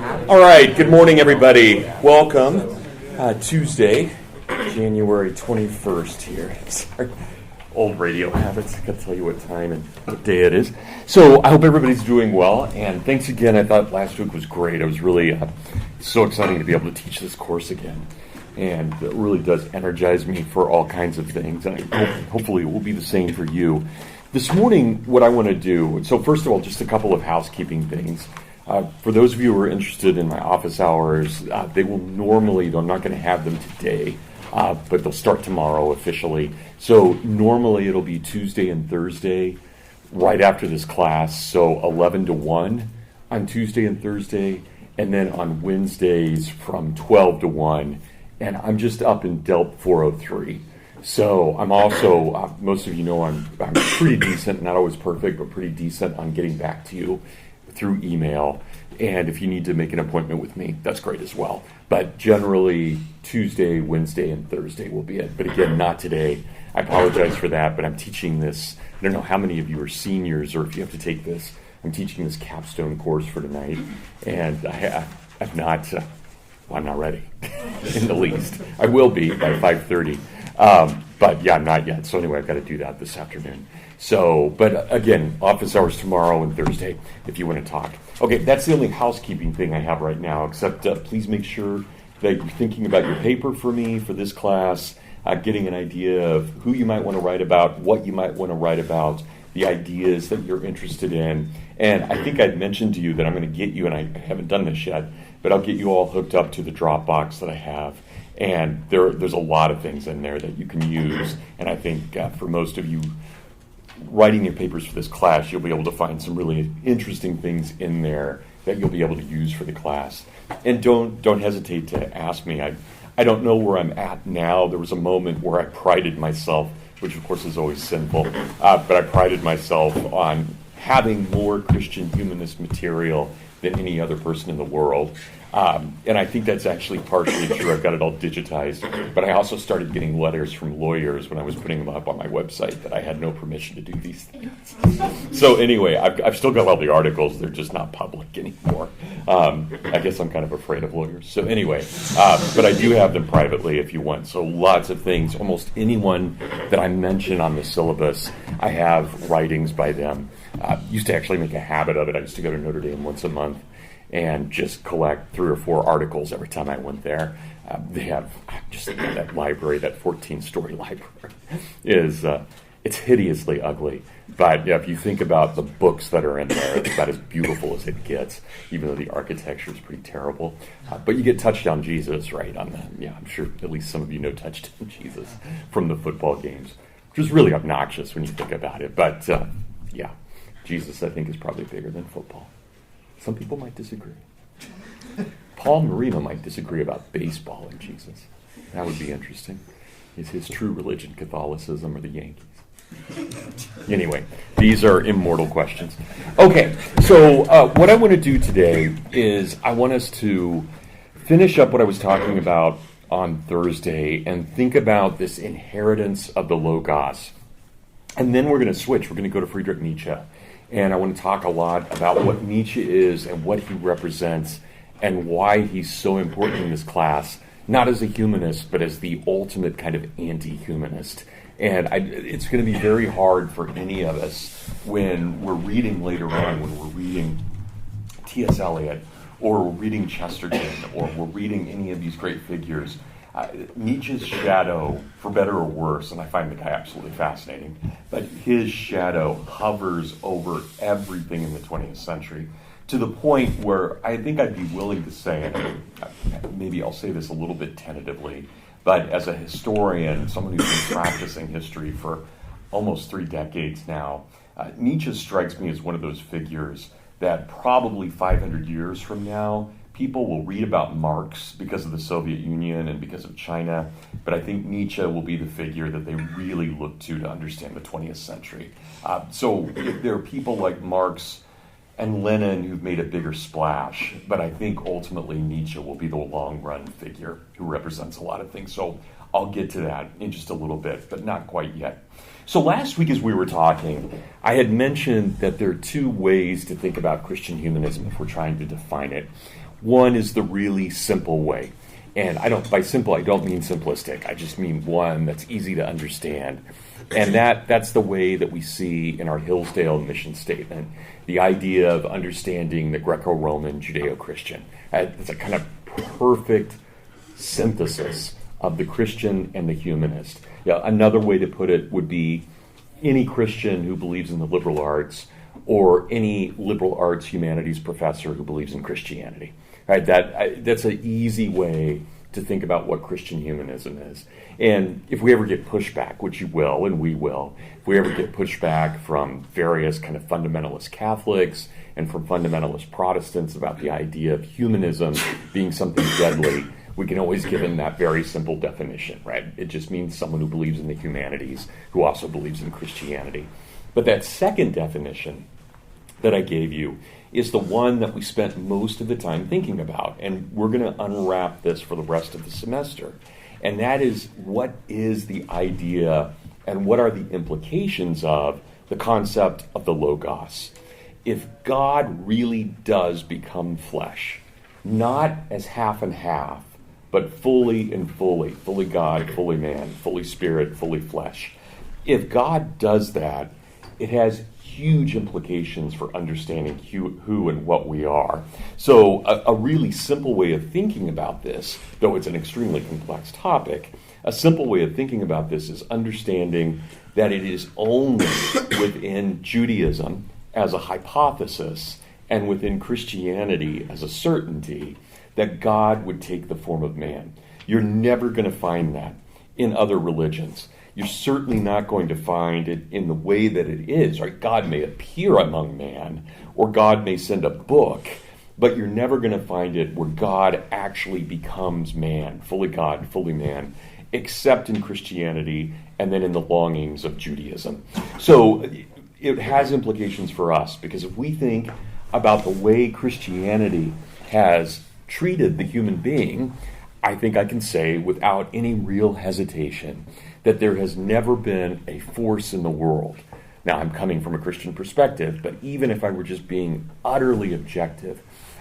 All right, good morning, everybody. Welcome. Tuesday, January 21st here. Sorry, old radio habits. I got to tell you what time and what day it is. So I hope everybody's doing well, and thanks again. I thought last week was great. It was really so exciting to be able to teach this course again, and it really does energize me for all kinds of things, and hopefully it will be the same for you. This morning, what I want to do, so first of all, just a couple of housekeeping things. For those of you who are interested in my office hours, they're not going to have them today, but they'll start tomorrow officially. So normally it'll be Tuesday and Thursday right after this class, so 11 to 1 on Tuesday and Thursday, and then on Wednesdays from 12 to 1, and I'm just up in Delp 403. So I'm also, most of you know I'm pretty decent, not always perfect, but pretty decent on getting back to you through email. And if you need to make an appointment with me, that's great as well. But generally, Tuesday, Wednesday, and Thursday will be it. But again, not today. I apologize for that, but I'm teaching this. I don't know how many of you are seniors or if you have to take this. I'm teaching this capstone course for tonight. And I'm not ready in the least. I will be by 5:30. But yeah, I'm not yet. So anyway, I've got to do that this afternoon. So, but again, office hours tomorrow and Thursday if you want to talk. Okay, that's the only housekeeping thing I have right now, except please make sure that you're thinking about your paper for me for this class, getting an idea of who you might want to write about, what you might want to write about, the ideas that you're interested in. And I think I'd mentioned to you that I'm going to get you, and I haven't done this yet, but I'll get you all hooked up to the Dropbox that I have. And there's a lot of things in there that you can use. And I think for most of you writing your papers for this class, you'll be able to find some really interesting things in there that you'll be able to use for the class. And don't hesitate to ask me. I don't know where I'm at now. There was a moment where I prided myself, which of course is always sinful, but I prided myself on having more Christian humanist material than any other person in the world. And I think that's actually partially true. I've got it all digitized. But I also started getting letters from lawyers when I was putting them up on my website that I had no permission to do these things. So anyway, I've still got all the articles. They're just not public anymore. I guess I'm kind of afraid of lawyers. So anyway, but I do have them privately if you want. So lots of things. Almost anyone that I mention on the syllabus, I have writings by them. Used to actually make a habit of it. I used to go to Notre Dame once a month and just collect 3 or 4 articles every time I went there. They have just that library, that 14-story library, it's hideously ugly. But if you think about the books that are in there, it's about as beautiful as it gets, even though the architecture is pretty terrible. But you get Touchdown Jesus, right? I'm sure at least some of you know Touchdown Jesus from the football games, which is really obnoxious when you think about it. But Jesus, I think, is probably bigger than football. Some people might disagree. Paul Marino might disagree about baseball and Jesus. That would be interesting. Is his true religion Catholicism or the Yankees? Anyway, these are immortal questions. Okay, so what I want to do today is I want us to finish up what I was talking about on Thursday and think about this inheritance of the Logos. And then we're going to switch. We're going to go to Friedrich Nietzsche. And I want to talk a lot about what Nietzsche is and what he represents and why he's so important in this class, not as a humanist, but as the ultimate kind of anti-humanist. And it's going to be very hard for any of us when we're reading later on, when we're reading T.S. Eliot, or we're reading Chesterton, or we're reading any of these great figures. Nietzsche's shadow, for better or worse, and I find the guy absolutely fascinating, but his shadow hovers over everything in the 20th century to the point where I think I'd be willing to say, and maybe I'll say this a little bit tentatively, but as a historian, someone who's been practicing history for almost 3 decades now, Nietzsche strikes me as one of those figures that probably 500 years from now, people will read about Marx because of the Soviet Union and because of China, but I think Nietzsche will be the figure that they really look to understand the 20th century. So there are people like Marx and Lenin who've made a bigger splash, but I think ultimately Nietzsche will be the long-run figure who represents a lot of things. So I'll get to that in just a little bit, but not quite yet. So last week as we were talking, I had mentioned that there are 2 ways to think about Christian humanism if we're trying to define it. One is the really simple way. And by simple, I don't mean simplistic. I just mean one that's easy to understand. And that's the way that we see in our Hillsdale mission statement, the idea of understanding the Greco-Roman Judeo-Christian. It's a kind of perfect synthesis of the Christian and the humanist. Another way to put it would be any Christian who believes in the liberal arts or any liberal arts humanities professor who believes in Christianity. Right? That's an easy way to think about what Christian humanism is. And if we ever get pushback, which you will, and we will, if we ever get pushback from various kind of fundamentalist Catholics and from fundamentalist Protestants about the idea of humanism being something deadly, we can always give them that very simple definition, right? It just means someone who believes in the humanities, who also believes in Christianity. But that second definition that I gave you is the one that we spent most of the time thinking about. And we're going to unwrap this for the rest of the semester. And that is, what is the idea and what are the implications of the concept of the Logos? If God really does become flesh, not as half and half, but fully and fully God, fully man, fully spirit, fully flesh. If God does that, it has huge implications for understanding who and what we are. So a really simple way of thinking about this, though it's an extremely complex topic, a simple way of thinking about this is understanding that it is only within Judaism as a hypothesis and within Christianity as a certainty that God would take the form of man. You're never going to find that in other religions. You're certainly not going to find it in the way that it is. Right? God may appear among man, or God may send a book, but you're never going to find it where God actually becomes man, fully God, fully man, except in Christianity and then in the longings of Judaism. So it has implications for us, because if we think about the way Christianity has treated the human being, I think I can say without any real hesitation that there has never been a force in the world. Now, I'm coming from a Christian perspective, but even if I were just being utterly objective,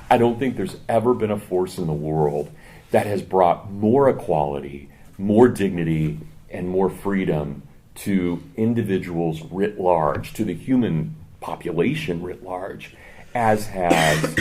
I don't think there's ever been a force in the world that has brought more equality, more dignity, and more freedom to individuals writ large, to the human population writ large, as has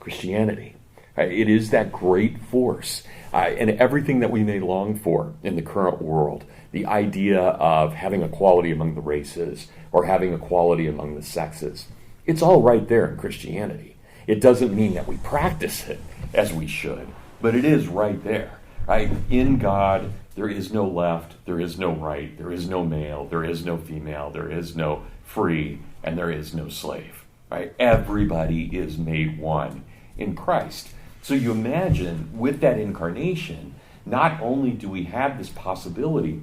Christianity. It is that great force. And everything that we may long for in the current world, the idea of having equality among the races or having equality among the sexes, it's all right there in Christianity. It doesn't mean that we practice it as we should, but it is right there. Right? In God, there is no left, there is no right, there is no male, there is no female, there is no free, and there is no slave. Right? Everybody is made one in Christ. So you imagine, with that incarnation, not only do we have this possibility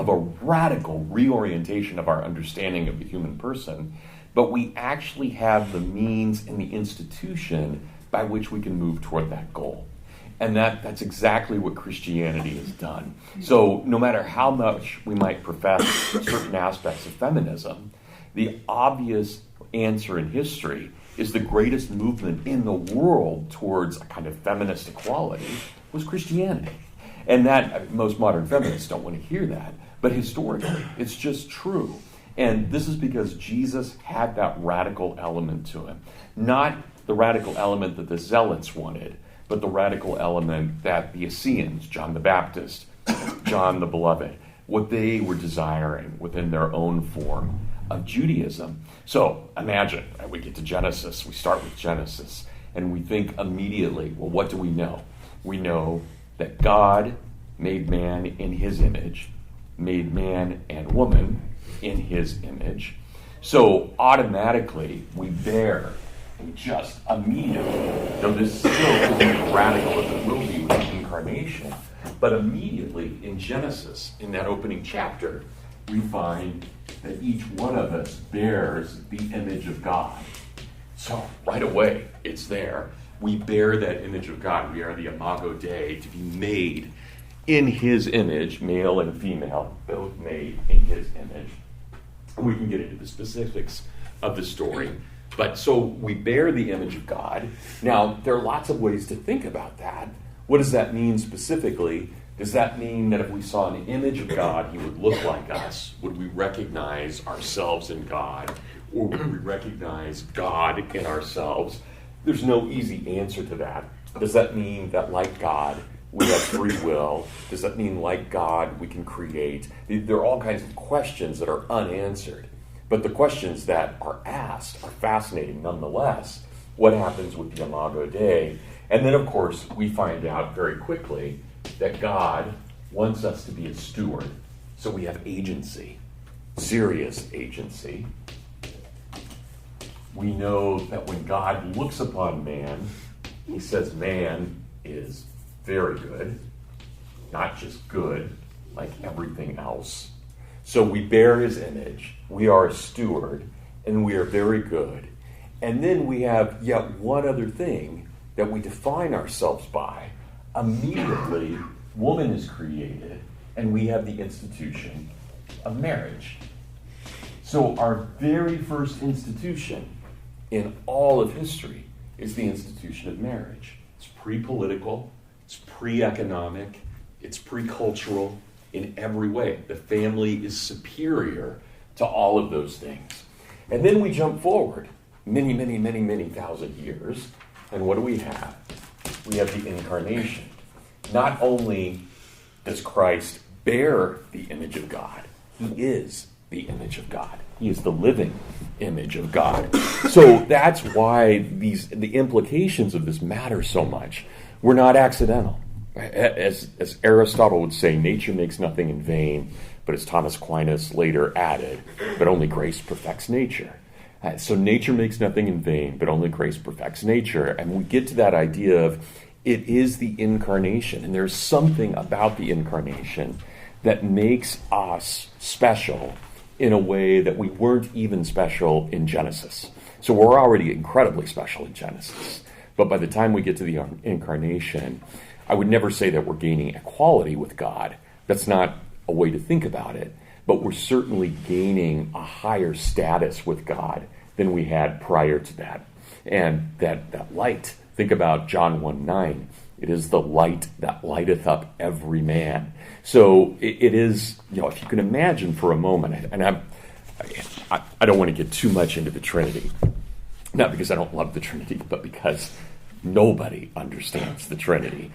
of a radical reorientation of our understanding of the human person, but we actually have the means and the institution by which we can move toward that goal. And that's exactly what Christianity has done. So no matter how much we might profess certain aspects of feminism, the obvious answer in history is the greatest movement in the world towards a kind of feminist equality was Christianity. And that, most modern feminists don't want to hear that, but historically, it's just true. And this is because Jesus had that radical element to him. Not the radical element that the Zealots wanted, but the radical element that the Essenes, John the Baptist, John the Beloved, what they were desiring within their own form of Judaism. So imagine, we get to Genesis, we start with Genesis, and we think immediately, well, what do we know? We know that God made man in his image, made man and woman in his image. So automatically we bear just immediately, though this still isn't as radical as it will be with the incarnation, but immediately in Genesis, in that opening chapter, we find that each one of us bears the image of God. So right away, it's there. We bear that image of God. We are the imago Dei, to be made in his image, male and female, both made in his image. And we can get into the specifics of the story But so we bear the image of God. Now, there are lots of ways to think about that. What does that mean specifically? Does that mean that if we saw an image of God, he would look like us? Would we recognize ourselves in God? Or would we recognize God in ourselves? There's no easy answer to that. Does that mean that, like God, we have free will? Does that mean, like God, we can create? There are all kinds of questions that are unanswered. But the questions that are asked are fascinating nonetheless. What happens with the Imago Dei? And then, of course, we find out very quickly that God wants us to be a steward. So we have agency, serious agency. We know that when God looks upon man, he says man is very good, not just good, like everything else. So we bear his image, we are a steward, and we are very good. And then we have yet one other thing that we define ourselves by. Immediately, woman is created, and we have the institution of marriage. So our very first institution in all of history is the institution of marriage. It's pre-political, it's pre-economic, it's pre-cultural in every way. The family is superior to all of those things. And then we jump forward many thousand years, and what do we have? We have the incarnation. Not only does Christ bear the image of God, he is the image of God. He is the living image of God. So that's why the implications of this matter so much. We're not accidental. As Aristotle would say, nature makes nothing in vain, but as Thomas Aquinas later added, but only grace perfects nature. So nature makes nothing in vain, but only grace perfects nature. And we get to that idea of it is the incarnation. And there's something about the incarnation that makes us special in a way that we weren't even special in Genesis. So we're already incredibly special in Genesis. But by the time we get to the incarnation, I would never say that we're gaining equality with God. That's not a way to think about it. But we're certainly gaining a higher status with God than we had prior to that. And that light, think about John 1:9. It is the light that lighteth up every man. So it is, if you can imagine for a moment, and I don't want to get too much into the Trinity, not because I don't love the Trinity, but because nobody understands the Trinity.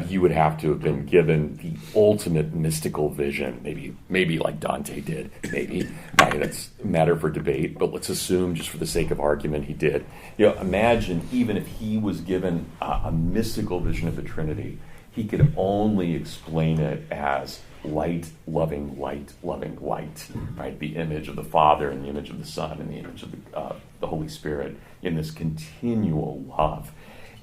You would have to have been given the ultimate mystical vision, maybe like Dante did, maybe. That's a matter for debate, but let's assume, just for the sake of argument, he did. Imagine even if he was given a mystical vision of the Trinity, he could only explain it as light, loving light, right? The image of the Father and the image of the Son and the image of the Holy Spirit in this continual love.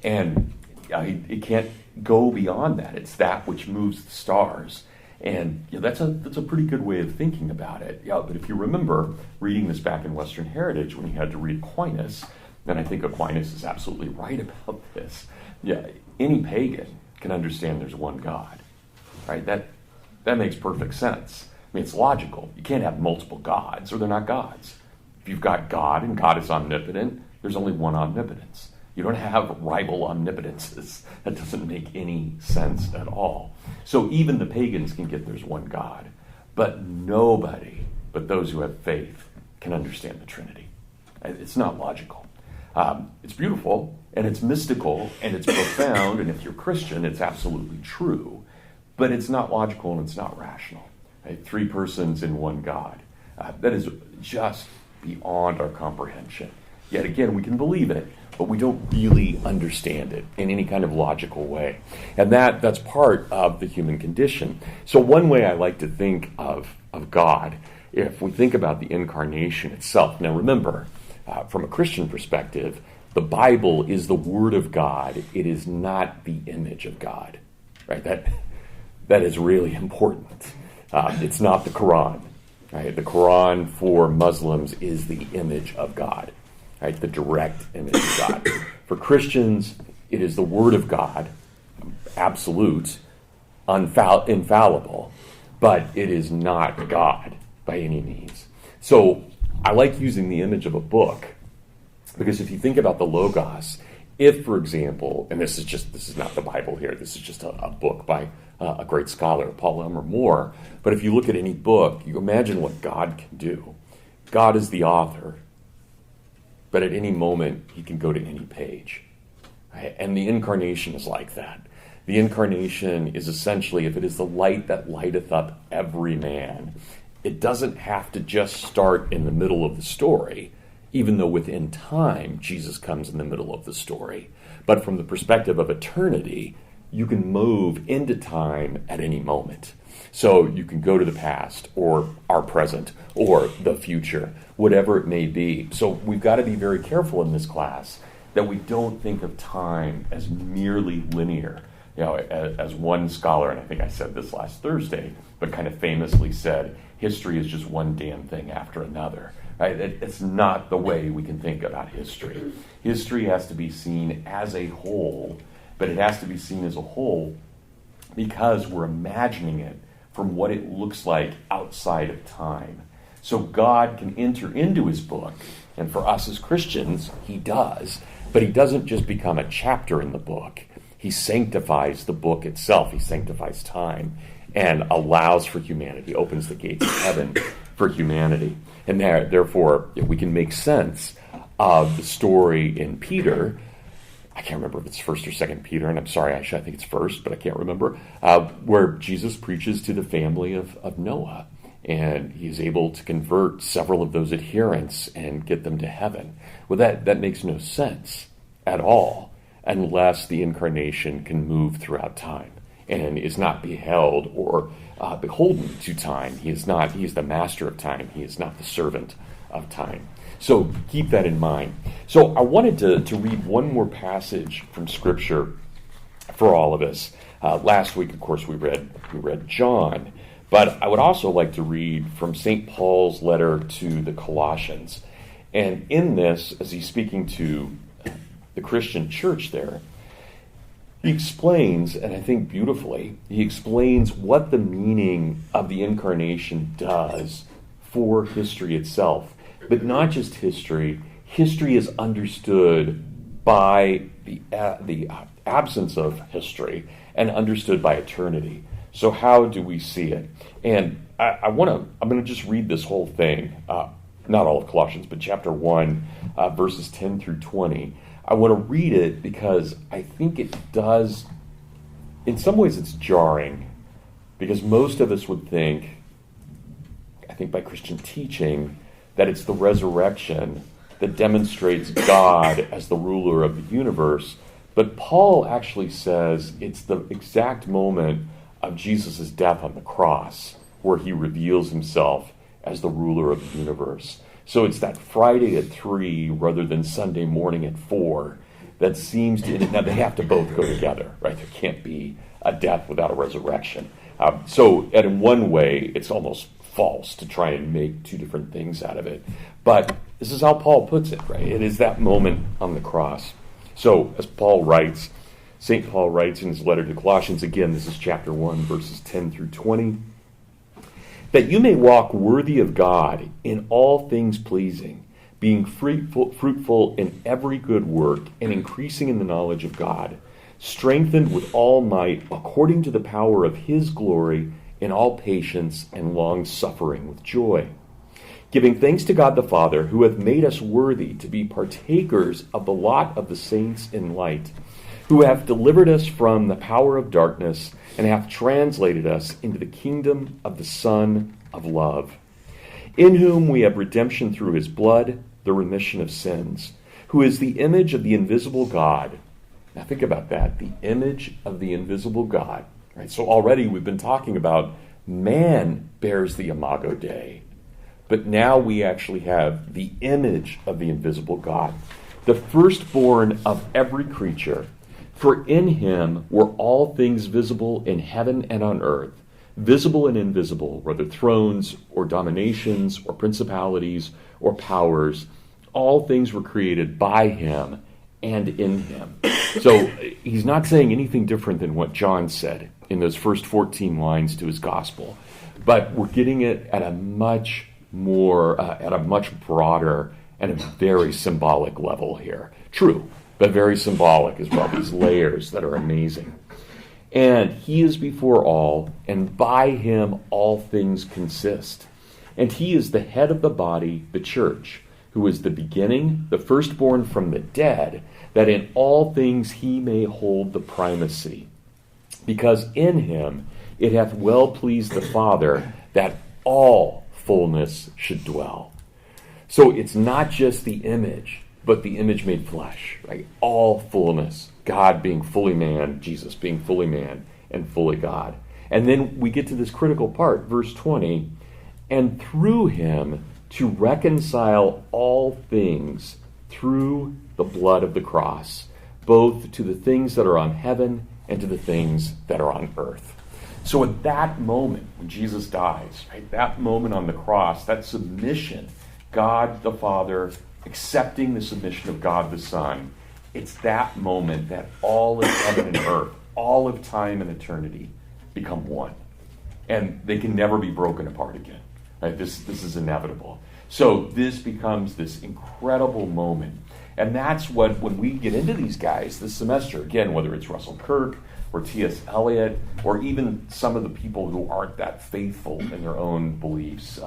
And it can't go beyond that. It's that which moves the stars. And that's a pretty good way of thinking about it. But if you remember reading this back in Western Heritage when you had to read Aquinas, and I think Aquinas is absolutely right about this. Any pagan can understand there's one God, right? That makes perfect sense. I mean, it's logical. You can't have multiple gods, or they're not gods. If you've got God and God is omnipotent, there's only one omnipotence. You don't have rival omnipotences. That doesn't make any sense at all. So even the pagans can get there's one God, but nobody but those who have faith can understand the Trinity. It's not logical. It's beautiful, and it's mystical, and it's profound, and if you're Christian, it's absolutely true, but it's not logical and it's not rational. Right? Three persons in one God. That is just beyond our comprehension. Yet again, we can believe it, but we don't really understand it in any kind of logical way. And that's part of the human condition. So one way I like to think of God, if we think about the incarnation itself. Now remember, from a Christian perspective, the Bible is the Word of God. It is not the image of God. Right? That is really important. It's not the Quran. Right? The Quran for Muslims is the image of God. Right? The direct image of God. For Christians, it is the Word of God, absolute, infallible, but it is not God by any means. So I like using the image of a book Because if you think about the Logos, if, for example, and this is not the Bible here, this is just a book by a great scholar, Paul Elmer Moore, but if you look at any book, you imagine what God can do. God is the author, but at any moment, he can go to any page. Right? And the incarnation is like that. The incarnation is essentially, if it is the light that lighteth up every man, it doesn't have to just start in the middle of the story, even though within time, Jesus comes in the middle of the story. But from the perspective of eternity, you can move into time at any moment. So you can go to the past, or our present, or the future, whatever it may be. So we've got to be very careful in this class that we don't think of time as merely linear. As one scholar, and I think I said this last Thursday, but kind of famously said, history is just one damn thing after another. Right? It's not the way we can think about history. History has to be seen as a whole, but it has to be seen as a whole because we're imagining it from what it looks like outside of time. So God can enter into his book, and for us as Christians, he does, but he doesn't just become a chapter in the book. He sanctifies the book itself. He sanctifies time and allows for humanity, opens the gates of heaven for humanity. And therefore, if we can make sense of the story in Peter, I can't remember if it's 1st or 2nd Peter, and I'm sorry, I think it's 1st, but I can't remember, where Jesus preaches to the family of Noah, and he's able to convert several of those adherents and get them to heaven. Well, that makes no sense at all, unless the incarnation can move throughout time and is not beheld or beholden to time. He is the master of time. He is not the servant of time. So keep that in mind. So I wanted to read one more passage from Scripture for all of us. Last week, of course, we read John, but I would also like to read from St. Paul's letter to the Colossians. And in this, as he's speaking to the Christian church there, he explains, and I think beautifully, he explains what the meaning of the incarnation does for history itself. But not just history. History is understood by the absence of history and understood by eternity. So how do we see it? And I'm going to just read this whole thing, not all of Colossians, but chapter 1, verses 10 through 20. I want to read it because I think it does, in some ways it's jarring, because most of us would think, I think by Christian teaching, that it's the resurrection that demonstrates God as the ruler of the universe. But Paul actually says it's the exact moment of Jesus' death on the cross where he reveals himself as the ruler of the universe. So it's that Friday at 3 rather than Sunday morning at 4 that seems to... Now, they have to both go together, right? There can't be a death without a resurrection. So in one way, it's almost false to try and make two different things out of it. But this is how Paul puts it, right? It is that moment on the cross. So as Paul writes, St. Paul writes in his letter to Colossians, again, this is chapter 1, verses 10 through 20, that you may walk worthy of God in all things pleasing, being fruitful in every good work and increasing in the knowledge of God, strengthened with all might according to the power of his glory in all patience and long-suffering with joy, giving thanks to God the Father, who hath made us worthy to be partakers of the lot of the saints in light, who hath delivered us from the power of darkness and hath translated us into the kingdom of the Son of love, in whom we have redemption through his blood, the remission of sins, who is the image of the invisible God. Now think about that, the image of the invisible God. Right? So already we've been talking about man bears the imago Dei, but now we actually have the image of the invisible God, the firstborn of every creature. For in him were all things visible in heaven and on earth, visible and invisible, whether thrones or dominations or principalities or powers. All things were created by him and in him. So he's not saying anything different than what John said in those first 14 lines to his gospel, but we're getting it at a much broader and a very symbolic level here. True, but very symbolic as well. These layers that are amazing. And he is before all, and by him all things consist. And he is the head of the body, the church, who is the beginning, the firstborn from the dead, that in all things he may hold the primacy. Because in him it hath well pleased the Father that all fullness should dwell. So it's not just the image, but the image made flesh, right? All fullness. God being fully man, Jesus being fully man and fully God. And then we get to this critical part, verse 20, and through him to reconcile all things through the blood of the cross, both to the things that are on heaven and to the things that are on earth. So at that moment when Jesus dies, right, that moment on the cross, that submission, God the Father accepting the submission of God the Son, it's that moment that all of heaven and earth, all of time and eternity become one. And they can never be broken apart again. Right? This is inevitable. So this becomes this incredible moment. And that's what, when we get into these guys this semester, again, whether it's Russell Kirk or T.S. Eliot, or even some of the people who aren't that faithful in their own beliefs,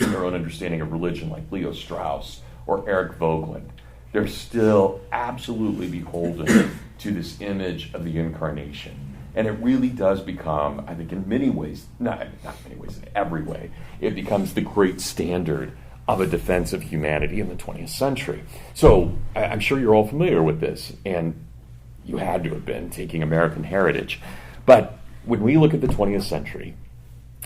in their own understanding of religion, like Leo Strauss or Eric Voegelin, they're still absolutely beholden to this image of the incarnation. And it really does become, I think in many ways, not many ways, in every way, it becomes the great standard of a defense of humanity in the 20th century. So I'm sure you're all familiar with this, and you had to have been taking American heritage. But when we look at the 20th century,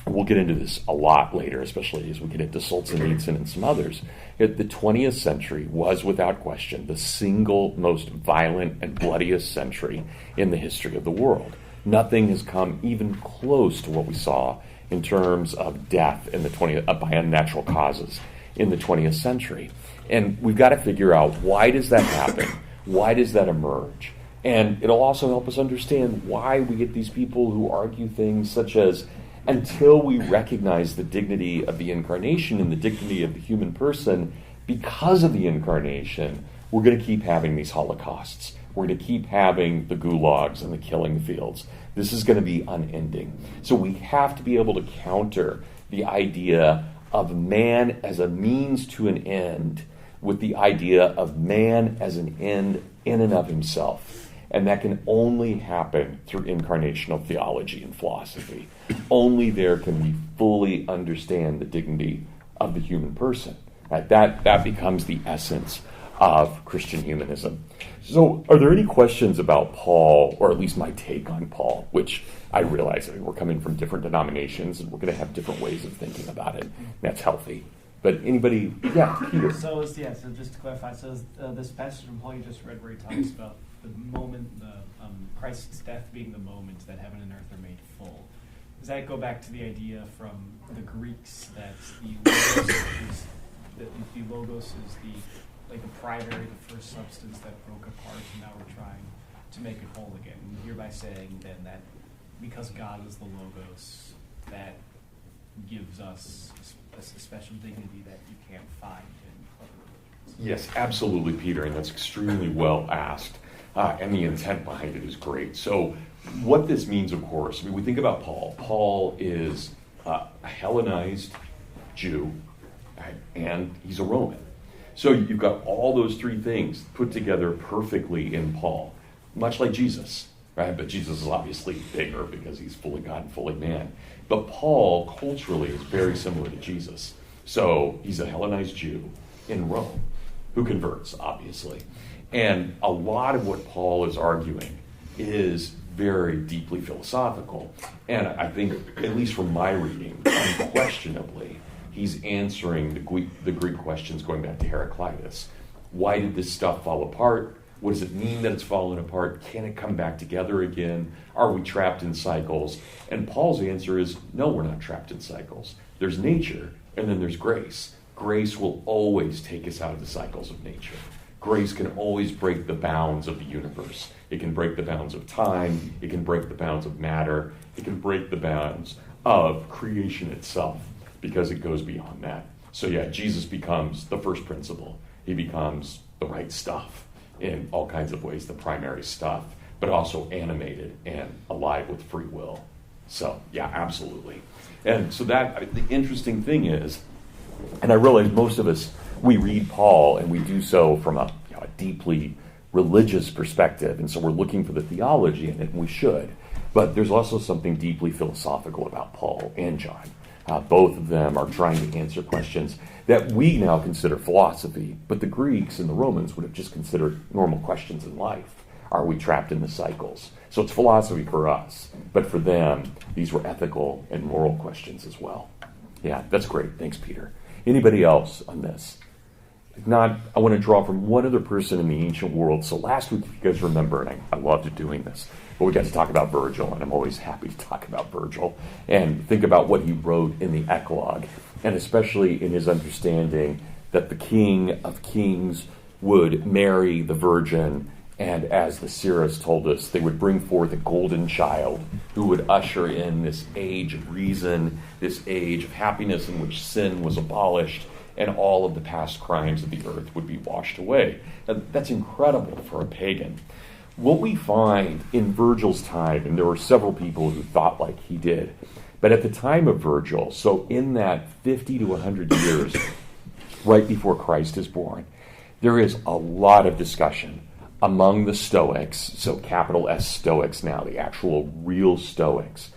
we'll get into this a lot later, especially as we get into Solzhenitsyn and some others. The 20th century was, without question, the single most violent and bloodiest century in the history of the world. Nothing has come even close to what we saw in terms of death in the 20th by unnatural causes in the 20th century. And we've got to figure out, why does that happen? Why does that emerge? And it'll also help us understand why we get these people who argue things such as, until we recognize the dignity of the incarnation and the dignity of the human person, because of the incarnation, we're going to keep having these holocausts. We're going to keep having the gulags and the killing fields. This is going to be unending. So we have to be able to counter the idea of man as a means to an end with the idea of man as an end in and of himself. And that can only happen through incarnational theology and philosophy. Only there can we fully understand the dignity of the human person. Right? That becomes the essence of Christian humanism. So are there any questions about Paul, or at least my take on Paul, which I realize, we're coming from different denominations and we're going to have different ways of thinking about it. That's healthy. But anybody, yeah, Peter. So just to clarify, this passage from Paul you just read where he talks about the moment, Christ's death being the moment that heaven and earth are made full. Does that go back to the idea from the Greeks that the logos is the primary, the first substance that broke apart, and now we're trying to make it whole again? And hereby saying then that because God is the logos, that gives us a special dignity that you can't find in other religions. Yes, absolutely, Peter, and that's extremely well asked. And the intent behind it is great. So what this means, of course, we think about Paul. Paul is a Hellenized Jew, right? And he's a Roman. So you've got all those three things put together perfectly in Paul, much like Jesus, right? But Jesus is obviously bigger because he's fully God and fully man. But Paul, culturally, is very similar to Jesus. So he's a Hellenized Jew in Rome who converts, obviously. And a lot of what Paul is arguing is very deeply philosophical. And I think, at least from my reading, unquestionably, he's answering the Greek questions going back to Heraclitus. Why did this stuff fall apart? What does it mean that it's fallen apart? Can it come back together again? Are we trapped in cycles? And Paul's answer is, no, we're not trapped in cycles. There's nature, and then there's grace. Grace will always take us out of the cycles of nature. Grace can always break the bounds of the universe. It can break the bounds of time. It can break the bounds of matter. It can break the bounds of creation itself, because it goes beyond that. So yeah, Jesus becomes the first principle. he becomes the right stuff in all kinds of ways, the primary stuff, but also animated and alive with free will. So, yeah, absolutely. And so the interesting thing is, and I realize most of us, we read Paul and we do so from a deeply religious perspective, and so we're looking for the theology in it, and we should. But there's also something deeply philosophical about Paul and John. Both of them are trying to answer questions that we now consider philosophy, but the Greeks and the Romans would have just considered normal questions in life. Are we trapped in the cycles? So it's philosophy for us, but for them, these were ethical and moral questions as well. Yeah, that's great. Thanks, Peter. Anybody else on this? If not, I want to draw from one other person in the ancient world. So last week, if you guys remember, and I loved doing this, but we got to talk about Virgil, and I'm always happy to talk about Virgil, and think about what he wrote in the Eclogue, and especially in his understanding that the King of Kings would marry the Virgin, and as the seeress told us, they would bring forth a golden child who would usher in this age of reason, this age of happiness in which sin was abolished, and all of the past crimes of the earth would be washed away. Now, that's incredible for a pagan. What we find in Virgil's time, and there were several people who thought like he did, but at the time of Virgil, so in that 50 to 100 years right before Christ is born, there is a lot of discussion among the Stoics, so capital S Stoics now, the actual real Stoics,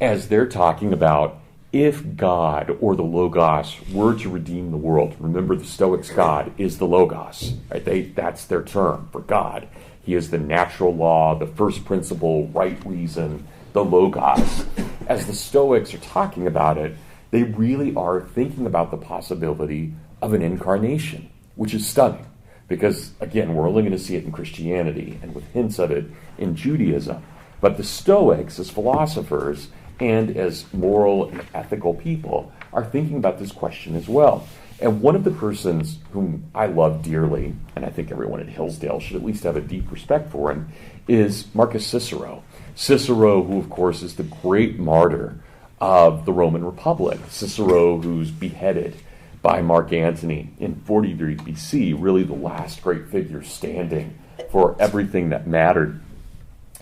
as they're talking about if God or the Logos were to redeem the world. Remember, the Stoics' God is the Logos. Right? That's their term for God. He is the natural law, the first principle, right reason, the Logos. As the Stoics are talking about it, they really are thinking about the possibility of an incarnation, which is stunning. Because, again, we're only going to see it in Christianity and with hints of it in Judaism. But the Stoics, as philosophers and as moral and ethical people, are thinking about this question as well. And one of the persons whom I love dearly, and I think everyone at Hillsdale should at least have a deep respect for him, is Marcus Cicero. Cicero, who, of course, is the great martyr of the Roman Republic. Cicero, who's beheaded by Mark Antony in 43 BC, really the last great figure standing for everything that mattered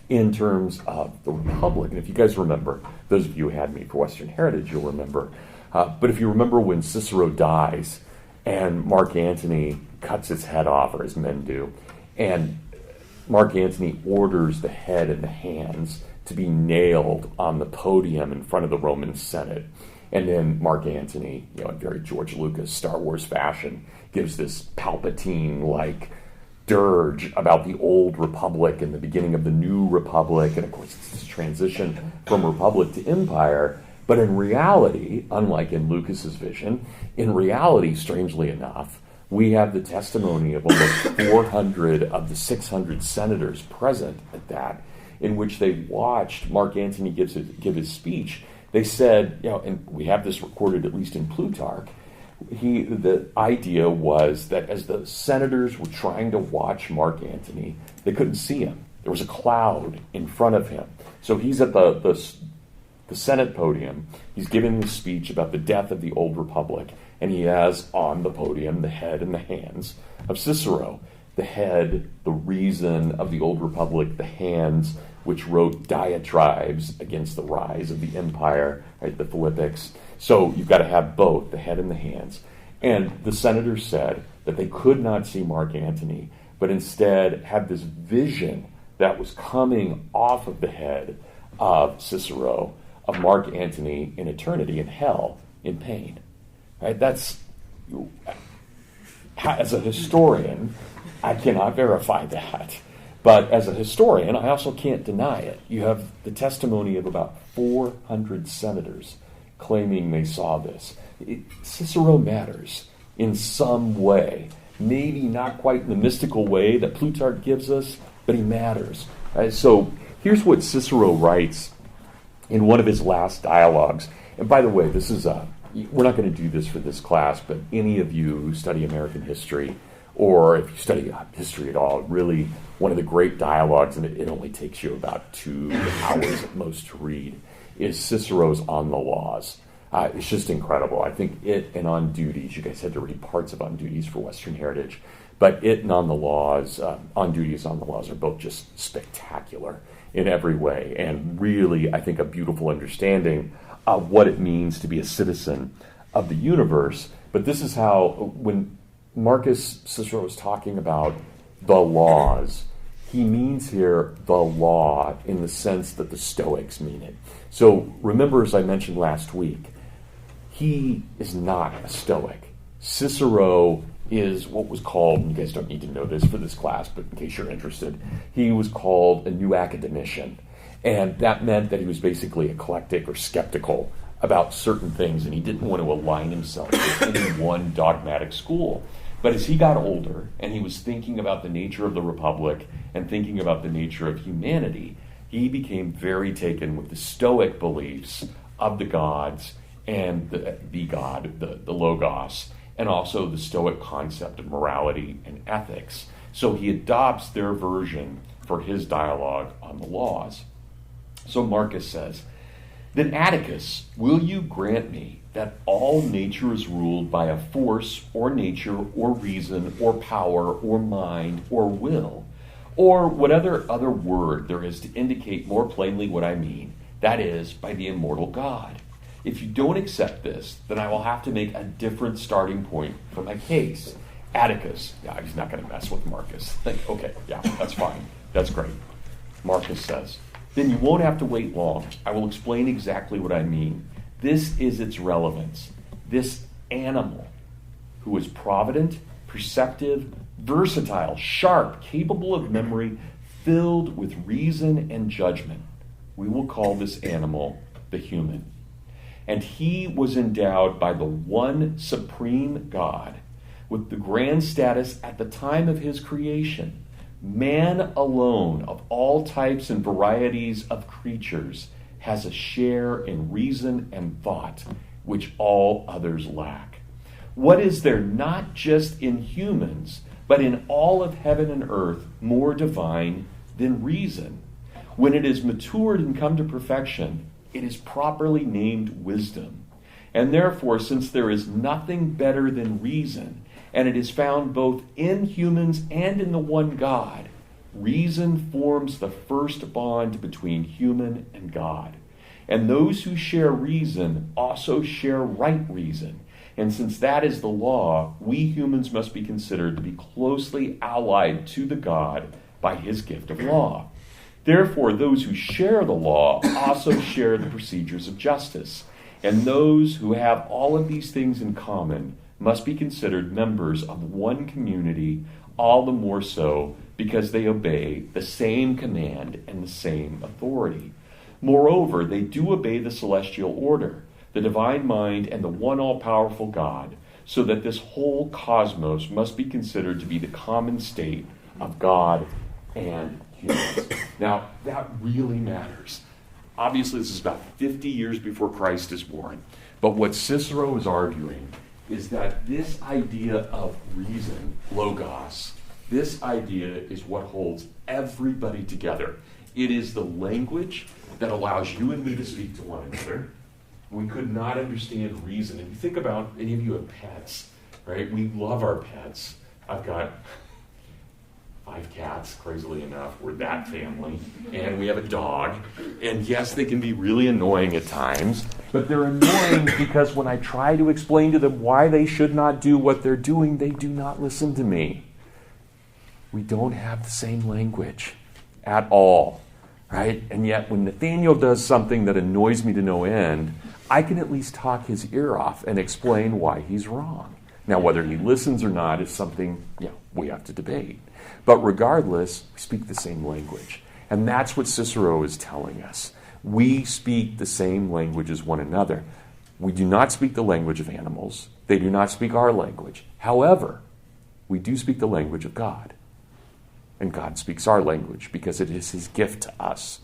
in terms of the Republic. And if you guys remember, those of you who had me for Western Heritage, you'll remember. But if you remember when Cicero dies and Mark Antony cuts his head off, or his men do, and Mark Antony orders the head and the hands to be nailed on the podium in front of the Roman Senate. And then Mark Antony, in very George Lucas, Star Wars fashion, gives this Palpatine-like dirge about the old republic and the beginning of the new republic. And of course, it's this transition from republic to empire. But in reality, unlike in Lucas's vision, in reality, strangely enough, we have the testimony of almost 400 of the 600 senators present at that, in which they watched Mark Antony give his speech. They said, and we have this recorded at least in Plutarch, the idea was that as the senators were trying to watch Mark Antony, they couldn't see him. There was a cloud in front of him. So he's at the Senate podium. He's giving this speech about the death of the old republic, and he has on the podium the head and the hands of Cicero. The head, the reason of the old republic, the hands, which wrote diatribes against the rise of the empire, right, the Philippics. So you've got to have both, the head and the hands. And the senators said that they could not see Mark Antony, but instead had this vision that was coming off of the head of Cicero, of Mark Antony in eternity, in hell, in pain. Right? That's, as a historian, I cannot verify that. But as a historian, I also can't deny it. You have the testimony of about 400 senators claiming they saw this. Cicero matters in some way. Maybe not quite in the mystical way that Plutarch gives us, but he matters. So here's what Cicero writes in one of his last dialogues. And by the way, this is we're not going to do this for this class, but any of you who study American history, or if you study history at all, really one of the great dialogues, and it only takes you about 2 hours at most to read, is Cicero's On the Laws. It's just incredible. I think it and On Duties, you guys had to read parts of On Duties for Western Heritage, but it and On the Laws, On Duties, On the Laws are both just spectacular in every way, and really, I think, a beautiful understanding of what it means to be a citizen of the universe. But this is how, when Marcus Cicero was talking about the laws, he means here the law in the sense that the Stoics mean it. So remember, as I mentioned last week, he is not a Stoic. Cicero is what was called, and you guys don't need to know this for this class, but in case you're interested, he was called a new academician. And that meant that he was basically eclectic or skeptical about certain things, and he didn't want to align himself with any one dogmatic school. But as he got older, and he was thinking about the nature of the Republic and thinking about the nature of humanity, he became very taken with the Stoic beliefs of the gods and the God, the Logos, and also the Stoic concept of morality and ethics. So he adopts their version for his dialogue on the laws. So Marcus says, "Then Atticus, will you grant me that all nature is ruled by a force or nature or reason or power or mind or will, or whatever other word there is to indicate more plainly what I mean, that is, by the immortal God? If you don't accept this, then I will have to make a different starting point for my case." Atticus, yeah, he's not going to mess with Marcus. Okay, yeah, that's fine. That's great. Marcus says, "Then you won't have to wait long. I will explain exactly what I mean. This is its relevance. This animal, who is provident, perceptive, versatile, sharp, capable of memory, filled with reason and judgment. We will call this animal the human. And he was endowed by the one supreme God with the grand status at the time of his creation. Man alone of all types and varieties of creatures has a share in reason and thought, which all others lack. What is there not just in humans, but in all of heaven and earth more divine than reason? When it is matured and come to perfection, it is properly named wisdom. And therefore, since there is nothing better than reason, and it is found both in humans and in the one God, reason forms the first bond between human and God. And those who share reason also share right reason. And since that is the law, we humans must be considered to be closely allied to the God by his gift of law. Therefore, those who share the law also share the procedures of justice. And those who have all of these things in common must be considered members of one community, all the more so because they obey the same command and the same authority. Moreover, they do obey the celestial order, the divine mind, and the one all-powerful God, so that this whole cosmos must be considered to be the common state of God and humans. Now, that really matters. Obviously, this is about 50 years before Christ is born. But what Cicero is arguing is that this idea of reason, logos, this idea is what holds everybody together. It is the language that allows you and me to speak to one another. We could not understand reason. And you think about, any of you have pets, right? We love our pets. I've got 5 cats, crazily enough. We're that family. And we have a dog. And yes, they can be really annoying at times. But they're annoying because when I try to explain to them why they should not do what they're doing, they do not listen to me. We don't have the same language at all, right? And yet when Nathaniel does something that annoys me to no end, I can at least talk his ear off and explain why he's wrong. Now, whether he listens or not is something, we have to debate. But regardless, we speak the same language. And that's what Cicero is telling us. We speak the same language as one another. We do not speak the language of animals. They do not speak our language. However, we do speak the language of God. And God speaks our language because it is his gift to us.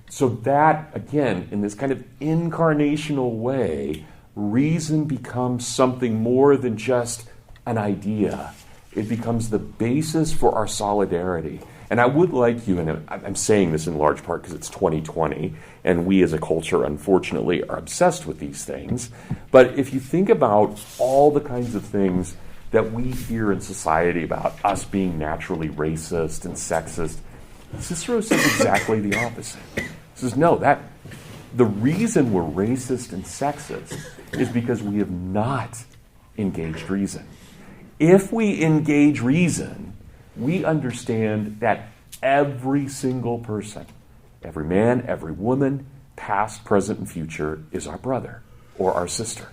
So that, again, in this kind of incarnational way, reason becomes something more than just an idea. It becomes the basis for our solidarity. And I would like you, and I'm saying this in large part because it's 2020, and we as a culture, unfortunately, are obsessed with these things. But if you think about all the kinds of things that we hear in society about us being naturally racist and sexist, Cicero says exactly the opposite. He says, no, the reason we're racist and sexist is because we have not engaged reason. If we engage reason, we understand that every single person, every man, every woman, past, present, and future, is our brother or our sister.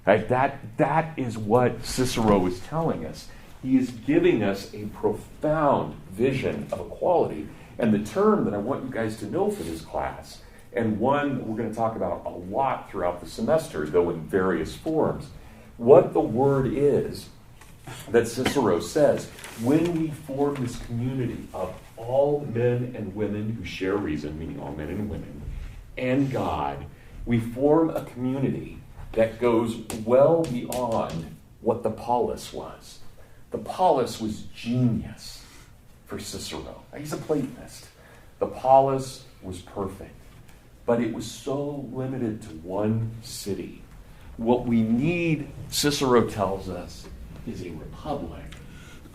Right? That is what Cicero is telling us. He is giving us a profound vision of equality. And the term that I want you guys to know for this class, and one that we're going to talk about a lot throughout the semester, though in various forms, what the word is that Cicero says, when we form this community of all men and women who share reason, meaning all men and women, and God, we form a community that goes well beyond what the polis was. The polis was genius for Cicero. He's a Platonist. The polis was perfect, but it was so limited to one city. What we need, Cicero tells us, is a republic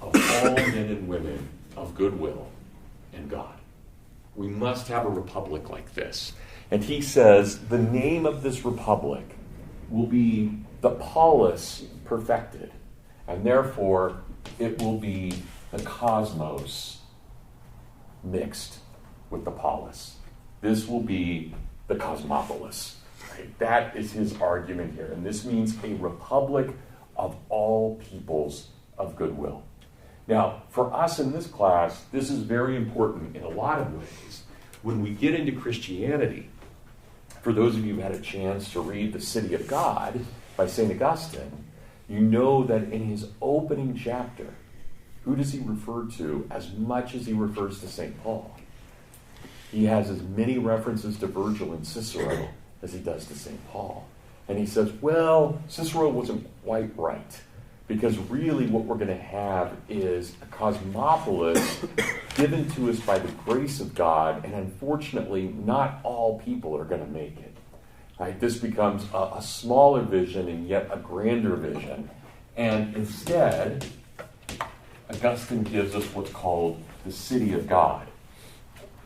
of all men and women of goodwill and God. We must have a republic like this. And he says the name of this republic will be the polis perfected, and therefore it will be the cosmos mixed with the polis. This will be the cosmopolis. Right? That is his argument here, and this means a republic of all peoples of goodwill. Now, for us in this class, this is very important in a lot of ways. When we get into Christianity, for those of you who had a chance to read The City of God by St. Augustine, you know that in his opening chapter, who does he refer to as much as he refers to St. Paul? He has as many references to Virgil and Cicero as he does to St. Paul. And he says, well, Cicero wasn't quite right, because really what we're going to have is a cosmopolis given to us by the grace of God, and unfortunately, not all people are going to make it. Right? This becomes a smaller vision and yet a grander vision. And instead, Augustine gives us what's called the City of God,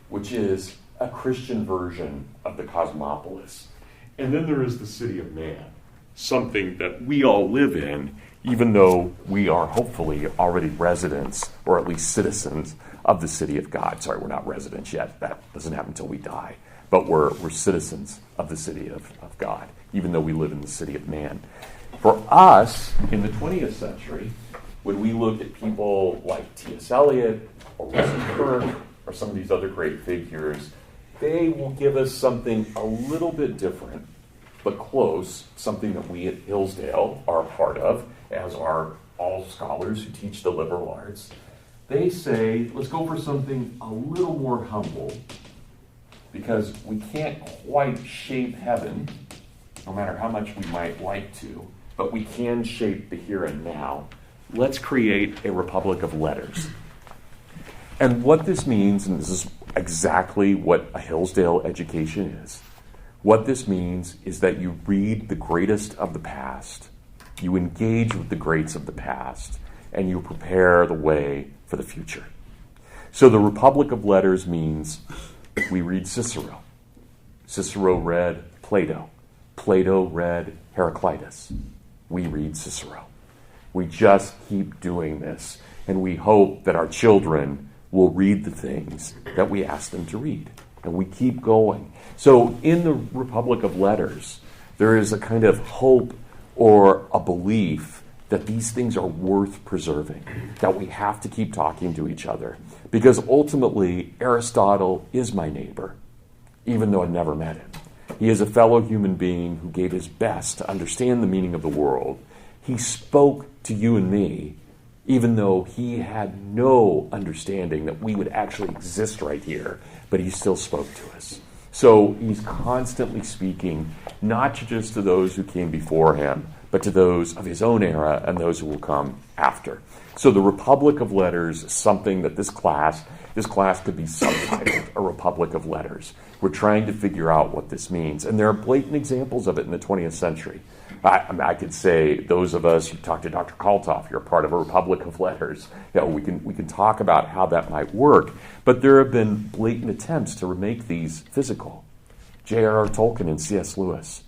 which is a Christian version of the cosmopolis. And then there is the city of man, something that we all live in, even though we are hopefully already residents, or at least citizens, of the city of God. Sorry, we're not residents yet. That doesn't happen until we die. But we're citizens of the city of God, even though we live in the city of man. For us, in the 20th century, when we look at people like T.S. Eliot or Russell Kirk or some of these other great figures, they will give us something a little bit different, but close, something that we at Hillsdale are a part of, as are all scholars who teach the liberal arts. They say, let's go for something a little more humble, because we can't quite shape heaven, no matter how much we might like to, but we can shape the here and now. Let's create a republic of letters. And what this means, and this is exactly what a Hillsdale education is, what this means is that you read the greatest of the past, you engage with the greats of the past, and you prepare the way for the future. So the Republic of Letters means we read Cicero. Cicero read Plato. Plato read Heraclitus. We read Cicero. We just keep doing this, and we hope that our children will read the things that we ask them to read. And we keep going. So in the Republic of Letters, there is a kind of hope or a belief that these things are worth preserving, that we have to keep talking to each other. Because ultimately, Aristotle is my neighbor, even though I never met him. He is a fellow human being who gave his best to understand the meaning of the world. He spoke to you and me, even though he had no understanding that we would actually exist right here, but he still spoke to us. So he's constantly speaking, not just to those who came before him, but to those of his own era and those who will come after. So the Republic of Letters is something that this class This class could be subtitled A Republic of Letters. We're trying to figure out what this means. And there are blatant examples of it in the 20th century. I could say those of us who talk to Dr. Kalthoff, you're part of a Republic of Letters. We can talk about how that might work. But there have been blatant attempts to make these physical. J.R.R. Tolkien and C.S. Lewis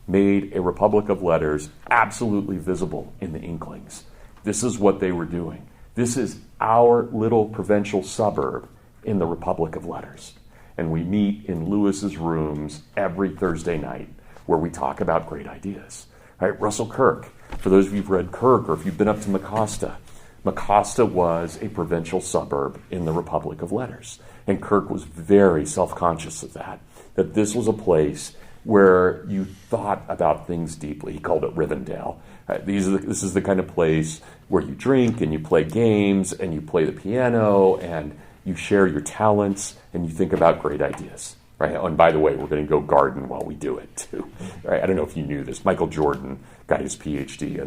made a Republic of Letters absolutely visible in the Inklings. This is what they were doing. This is our little provincial suburb in the Republic of Letters. And we meet in Lewis's rooms every Thursday night where we talk about great ideas. Right? Russell Kirk, for those of you who've read Kirk or if you've been up to Mecosta was a provincial suburb in the Republic of Letters. And Kirk was very self-conscious of that this was a place where you thought about things deeply. He called it Rivendell. This is the kind of place where you drink and you play games and you play the piano and you share your talents and you think about great ideas. Right? Oh, and by the way, we're going to go garden while we do it too. Right? I don't know if you knew this. Michael Jordan got his PhD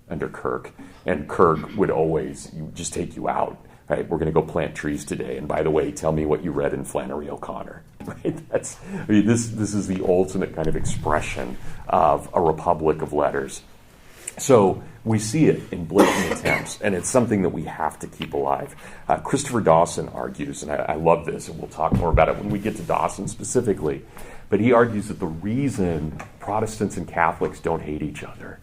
under Kirk, and Kirk would always just take you out. Right? We're going to go plant trees today, and by the way, tell me what you read in Flannery O'Connor. Right? This is the ultimate kind of expression of a Republic of Letters. So we see it in blatant attempts, and it's something that we have to keep alive. Christopher Dawson argues, and I love this, and we'll talk more about it when we get to Dawson specifically, but he argues that the reason Protestants and Catholics don't hate each other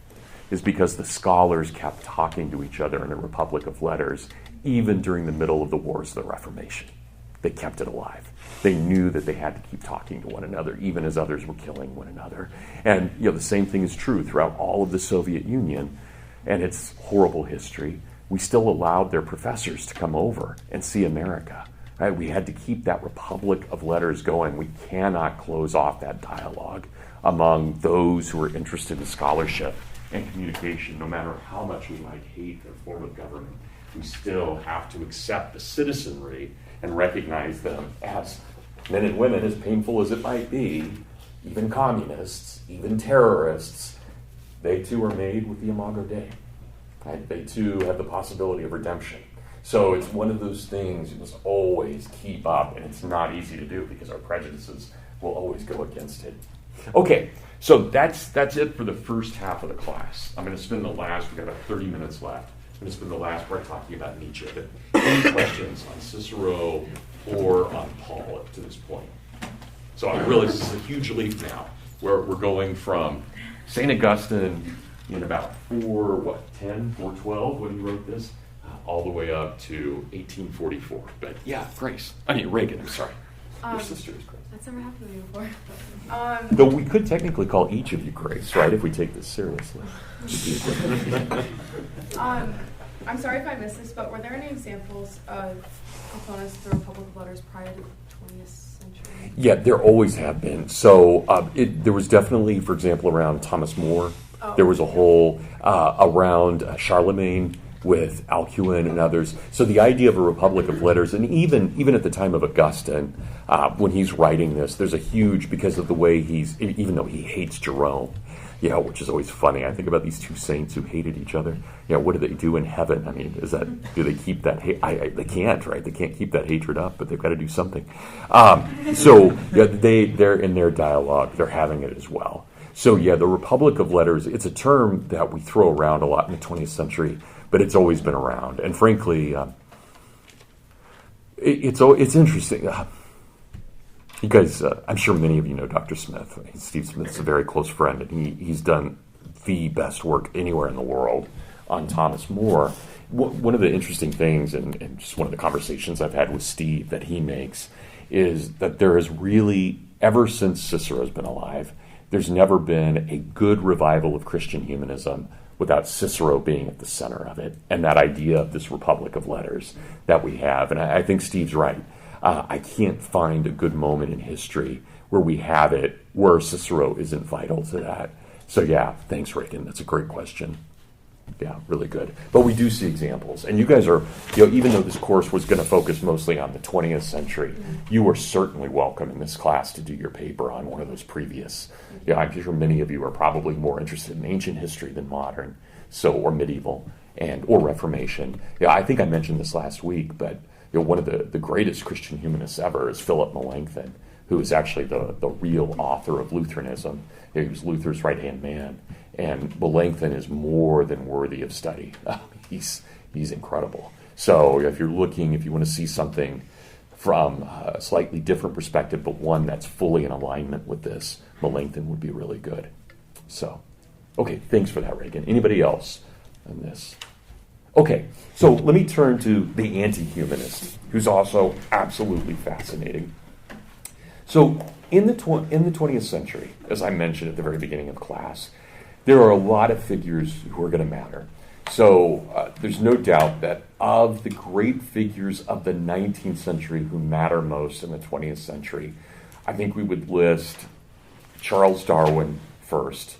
is because the scholars kept talking to each other in a Republic of Letters, even during the middle of the Wars of the Reformation. They kept it alive. They knew that they had to keep talking to one another, even as others were killing one another. And the same thing is true throughout all of the Soviet Union and its horrible history. We still allowed their professors to come over and see America. Right? We had to keep that Republic of Letters going. We cannot close off that dialogue among those who are interested in scholarship and communication, no matter how much we might hate their form of government. We still have to accept the citizenry and recognize them as men and women, as painful as it might be, even communists, even terrorists. They too are made with the Imago Dei. Right? They too have the possibility of redemption. So it's one of those things you must always keep up, and it's not easy to do because our prejudices will always go against it. Okay, so that's it for the first half of the class. I'm going to spend we've got about 30 minutes left. I'm going to spend the last part talking about Nietzsche. Any questions on Cicero or on Paul up to this point? So I realize this is a huge leap now, where we're going from St. Augustine in about 412 when he wrote this, all the way up to 1844. But yeah, Reagan, I'm sorry. Your sister is Grace. That's never happened to me before. Though we could technically call each of you Grace, right, if we take this seriously. I'm sorry if I missed this, but were there any examples of opponents to the Republic of Letters prior to the 20th century? Yeah, there always have been. So there was definitely, for example, around Thomas More. There was a whole around Charlemagne with Alcuin and others. So the idea of a Republic of Letters, and even at the time of Augustine, when he's writing this, there's a huge, because of the way even though he hates Jerome, which is always funny. I think about these two saints who hated each other. What do they do in heaven? I mean, do they keep that hate? They can't, right? They can't keep that hatred up, but they've got to do something. They're in their dialogue. They're having it as well. So the Republic of Letters, it's a term that we throw around a lot in the 20th century, but it's always been around. And frankly, it's interesting. You guys, I'm sure many of you know Dr. Smith. Steve Smith's a very close friend, and he's done the best work anywhere in the world on Thomas More. One of the interesting things, and just one of the conversations I've had with Steve that he makes, is that there is really, ever since Cicero's been alive, there's never been a good revival of Christian humanism without Cicero being at the center of it, and that idea of this Republic of Letters that we have. And I think Steve's right. I can't find a good moment in history where we have it where Cicero isn't vital to that. So thanks, Reagan. That's a great question. Yeah, really good. But we do see examples. And you guys are, even though this course was going to focus mostly on the 20th century, you are certainly welcome in this class to do your paper on one of those previous. I'm sure many of you are probably more interested in ancient history than modern, or medieval or Reformation. I think I mentioned this last week, but one of the greatest Christian humanists ever is Philip Melanchthon, who is actually the real author of Lutheranism. He was Luther's right-hand man. And Melanchthon is more than worthy of study. He's incredible. So if you want to see something from a slightly different perspective, but one that's fully in alignment with this, Melanchthon would be really good. So, okay, thanks for that, Reagan. Anybody else on this? Okay, so let me turn to the anti-humanist, who's also absolutely fascinating. So in the 20th century, as I mentioned at the very beginning of class, there are a lot of figures who are going to matter. So there's no doubt that of the great figures of the 19th century who matter most in the 20th century, I think we would list Charles Darwin first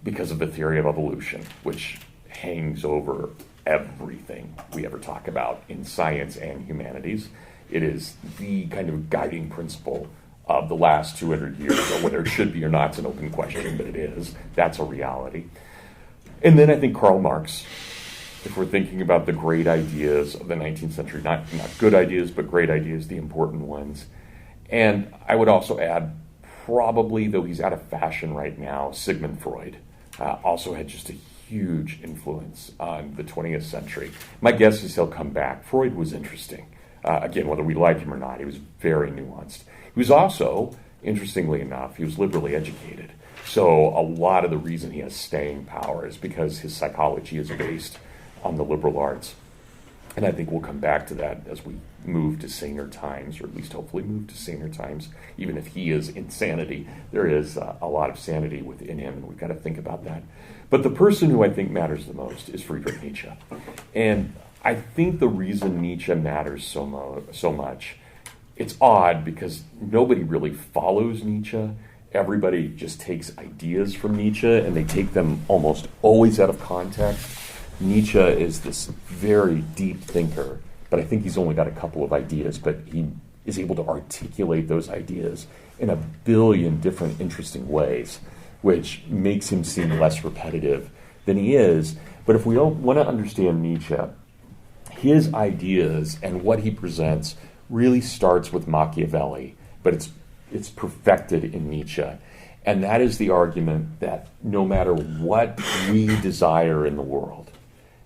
because of the theory of evolution, which hangs over everything we ever talk about in science and humanities. It is the kind of guiding principle of the last 200 years, or whether it should be or not, it's an open question, but it is. That's a reality. And then I think Karl Marx, if we're thinking about the great ideas of the 19th century, not good ideas, but great ideas, the important ones. And I would also add, probably, though he's out of fashion right now, Sigmund Freud also had just a huge influence on the 20th century. My guess is he'll come back. Freud was interesting. Again, whether we like him or not, he was very nuanced. He was also, interestingly enough, he was liberally educated. So a lot of the reason he has staying power is because his psychology is based on the liberal arts. And I think we'll come back to that as we move to saner times, or at least hopefully move to saner times. Even if he is insanity, there is a lot of sanity within him, and we've got to think about that. But the person who I think matters the most is Friedrich Nietzsche. And I think the reason Nietzsche matters so much, it's odd because nobody really follows Nietzsche. Everybody just takes ideas from Nietzsche, and they take them almost always out of context. Nietzsche is this very deep thinker, but I think he's only got a couple of ideas, but he is able to articulate those ideas in a billion different interesting ways, which makes him seem less repetitive than he is. But if we don't want to understand Nietzsche, his ideas and what he presents really starts with Machiavelli, but it's perfected in Nietzsche. And that is the argument that no matter what we desire in the world,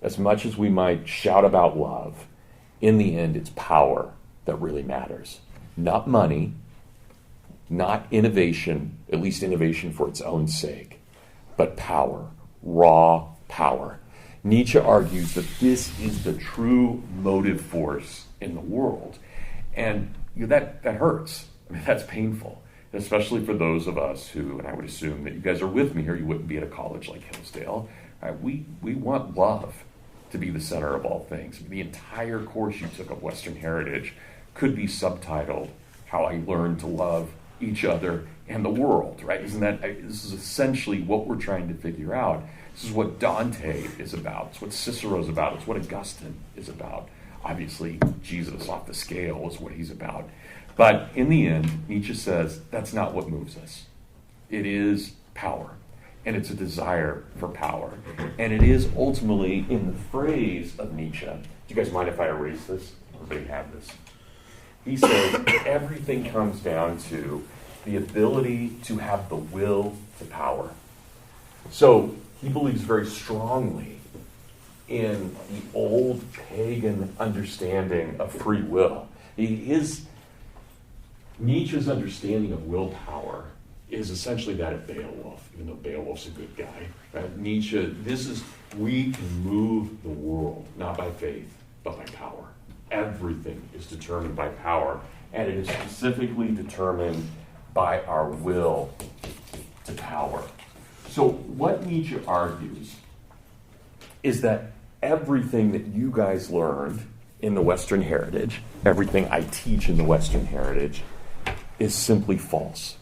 as much as we might shout about love, in the end it's power that really matters. Not money, not innovation, at least innovation for its own sake, but power, raw power. Nietzsche argues that this is the true motive force in the world. And that hurts. I mean, that's painful, especially for those of us who, and I would assume that you guys are with me here, you wouldn't be at a college like Hillsdale. Right? We want love to be the center of all things. The entire course you took of Western Heritage could be subtitled, How I Learned to Love Each Other and the World, right? This is essentially what we're trying to figure out. This is what Dante is about. It's what Cicero is about. It's what Augustine is about. Obviously, Jesus off the scale is what he's about. But in the end, Nietzsche says that's not what moves us. It is power. And it's a desire for power. And it is ultimately, in the phrase of Nietzsche, do you guys mind if I erase this? Everybody have this. He says everything comes down to the ability to have the will to power. So he believes very strongly in the old pagan understanding of free will. Nietzsche's understanding of willpower is essentially that of Beowulf, even though Beowulf's a good guy. Right? Nietzsche, we can move the world, not by faith, but by power. Everything is determined by power, and it is specifically determined by our will to power. So what Nietzsche argues is that everything that you guys learned in the Western Heritage, everything I teach in the Western Heritage, is simply false.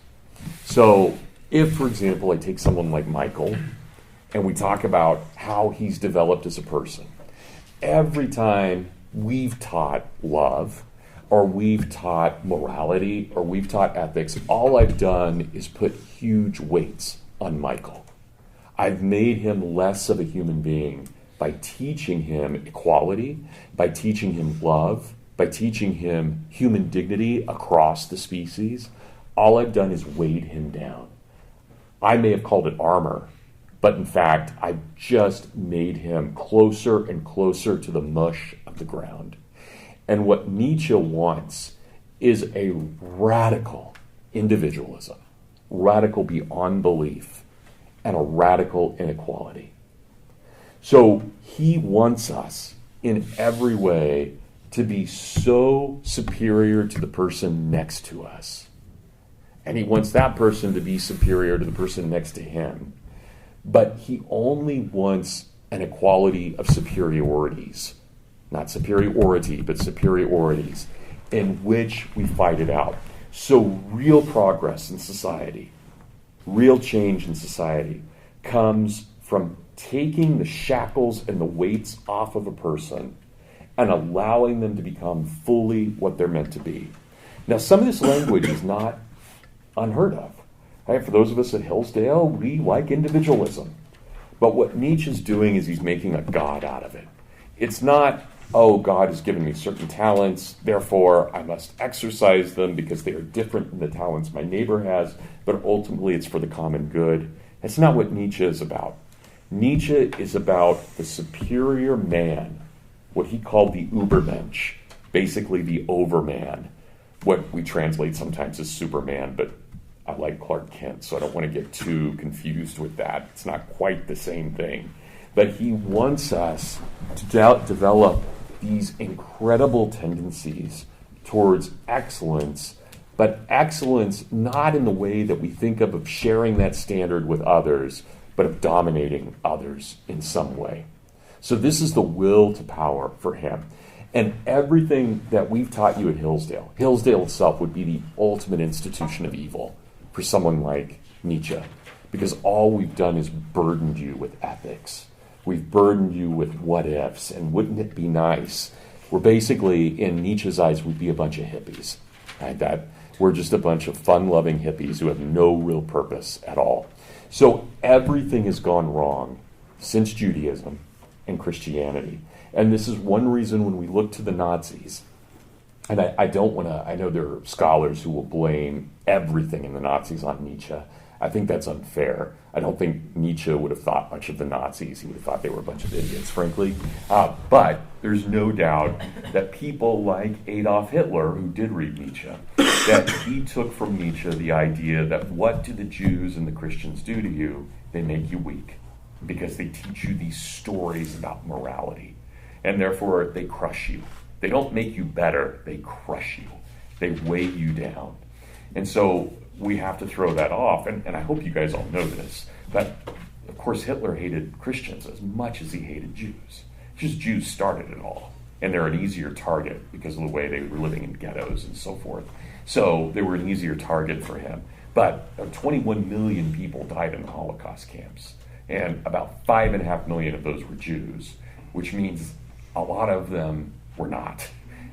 So if, for example, I take someone like Michael and we talk about how he's developed as a person, every time we've taught love or we've taught morality or we've taught ethics, all I've done is put huge weights on Michael. I've made him less of a human being by teaching him equality, by teaching him love, by teaching him human dignity across the species, all I've done is weighed him down. I may have called it armor, but in fact, I've just made him closer and closer to the mush of the ground. And what Nietzsche wants is a radical individualism, radical beyond belief, and a radical inequality. So he wants us in every way to be so superior to the person next to us. And he wants that person to be superior to the person next to him. But he only wants an equality of superiorities. Not superiority, but superiorities, in which we fight it out. So real progress in society, real change in society, comes from taking the shackles and the weights off of a person and allowing them to become fully what they're meant to be. Now, some of this language is not unheard of. Right? For those of us at Hillsdale, we like individualism. But what Nietzsche's doing is he's making a god out of it. It's not, oh, God has given me certain talents, therefore I must exercise them because they are different than the talents my neighbor has, but ultimately it's for the common good. That's not what Nietzsche is about. Nietzsche is about the superior man, what he called the Ubermensch, basically the overman, what we translate sometimes as Superman, but I like Clark Kent, so I don't want to get too confused with that. It's not quite the same thing. But he wants us to develop these incredible tendencies towards excellence, but excellence not in the way that we think of sharing that standard with others, but of dominating others in some way. So this is the will to power for him. And everything that we've taught you at Hillsdale, Hillsdale itself would be the ultimate institution of evil for someone like Nietzsche, because all we've done is burdened you with ethics. We've burdened you with what ifs, and wouldn't it be nice? We're basically, in Nietzsche's eyes, we'd be a bunch of hippies. Right? That we're just a bunch of fun-loving hippies who have no real purpose at all. So everything has gone wrong since Judaism and Christianity. And this is one reason when we look to the Nazis, and I don't want to, I know there are scholars who will blame everything in the Nazis on Nietzsche. I think that's unfair. I don't think Nietzsche would have thought much of the Nazis. He would have thought they were a bunch of idiots, frankly. But there's no doubt that people like Adolf Hitler, who did read Nietzsche, that he took from Nietzsche the idea that what do the Jews and the Christians do to you? They make you weak because they teach you these stories about morality. And therefore, they crush you. They don't make you better. They crush you. They weigh you down. And so we have to throw that off. And I hope you guys all know this. But, of course, Hitler hated Christians as much as he hated Jews. Just Jews started it all. And they're an easier target because of the way they were living in ghettos and so forth. So they were an easier target for him. But 21 million people died in the Holocaust camps. And about 5.5 million of those were Jews, which means a lot of them were not.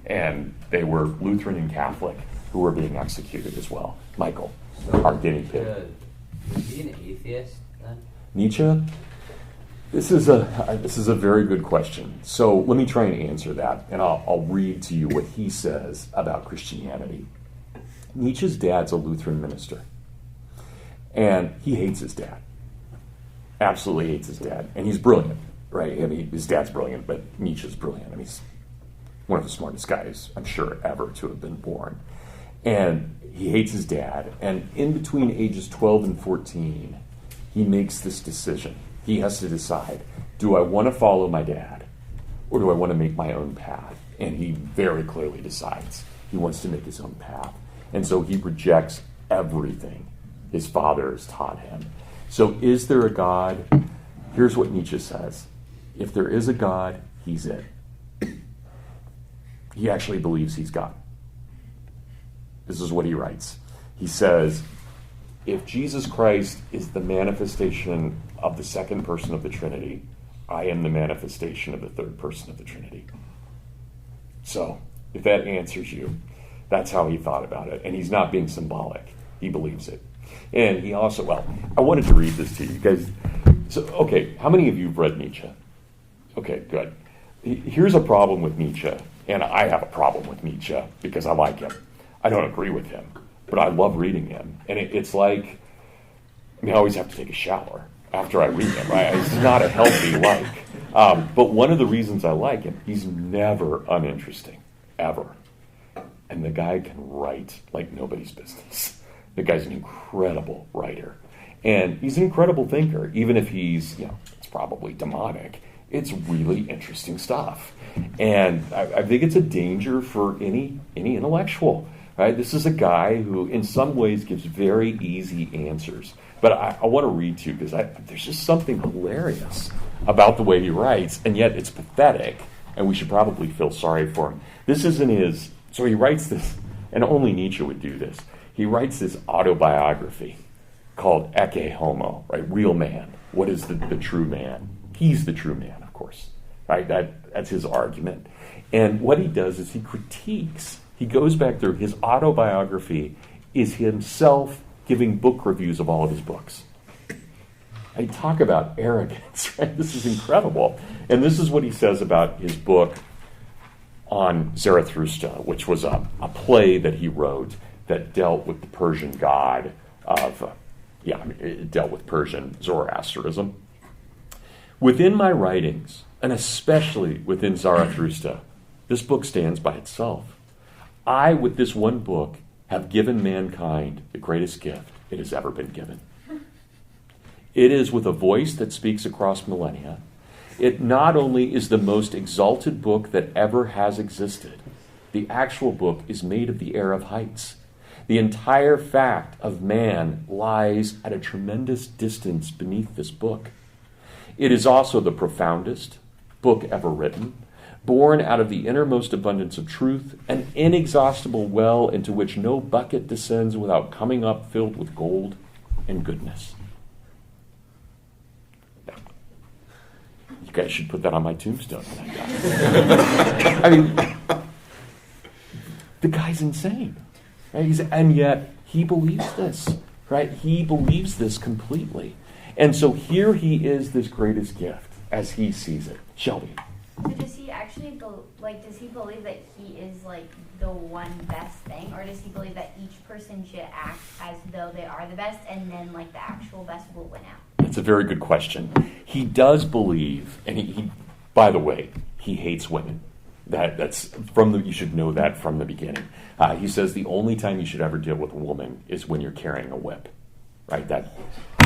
And they were Lutheran and Catholic who were being executed as well. Michael, our guinea pig. Was he an atheist then? Nietzsche? This is a very good question. So let me try and answer that, and I'll read to you what he says about Christianity. Nietzsche's dad's a Lutheran minister, and he hates his dad. Absolutely hates his dad, and he's brilliant, right? I mean, his dad's brilliant, but Nietzsche's brilliant. I mean, he's one of the smartest guys, I'm sure, ever to have been born. And he hates his dad, and in between ages 12 and 14, he makes this decision. He has to decide, do I want to follow my dad, or do I want to make my own path? And he very clearly decides he wants to make his own path. And so he rejects everything his father has taught him. So is there a God? Here's what Nietzsche says. If there is a God, he's it. He actually believes he's God. This is what he writes. He says, if Jesus Christ is the manifestation of the second person of the Trinity, I am the manifestation of the third person of the Trinity. So, if that answers you, that's how he thought about it. And he's not being symbolic. He believes it. And he also, well, I wanted to read this to you guys. So, okay, how many of you have read Nietzsche? Okay, good. Here's a problem with Nietzsche, and I have a problem with Nietzsche because I like him. I don't agree with him, but I love reading him. And it's like, I always have to take a shower after I read him, right? It's not a healthy like. But one of the reasons I like him, he's never uninteresting, ever. And the guy can write like nobody's business. The guy's an incredible writer. And he's an incredible thinker, even if he's, it's probably demonic. It's really interesting stuff. And I think it's a danger for any intellectual, right? This is a guy who, in some ways, gives very easy answers. But I want to read to you, because there's just something hilarious about the way he writes, and yet it's pathetic, and we should probably feel sorry for him. This isn't his... So he writes this, and only Nietzsche would do this. He writes this autobiography called Ecce Homo, right? Real man. What is the true man? He's the true man, of course, right? That's his argument. And what he does is he critiques. He goes back through. His autobiography is himself giving book reviews of all of his books. I talk about arrogance, right? This is incredible. And this is what he says about his book on Zarathustra, which was a play that he wrote that dealt with the Persian god of, it dealt with Persian Zoroastrianism. Within my writings, and especially within Zarathustra, this book stands by itself. I, with this one book, have given mankind the greatest gift it has ever been given. It is with a voice that speaks across millennia. It not only is the most exalted book that ever has existed, the actual book is made of the air of heights. The entire fact of man lies at a tremendous distance beneath this book. It is also the profoundest book ever written, born out of the innermost abundance of truth, an inexhaustible well into which no bucket descends without coming up filled with gold and goodness. You guys should put that on my tombstone. The guy's insane. Right? And yet, he believes this. Right? He believes this completely. And so here he is, this greatest gift, as he sees it. Shelby. So does he actually, does he believe that he is, the one best thing? Or does he believe that each person should act as though they are the best, and then, the actual best will win out? That's a very good question. He does believe, and he by the way, he hates women. You should know that from the beginning. He says the only time you should ever deal with a woman is when you're carrying a whip. Right?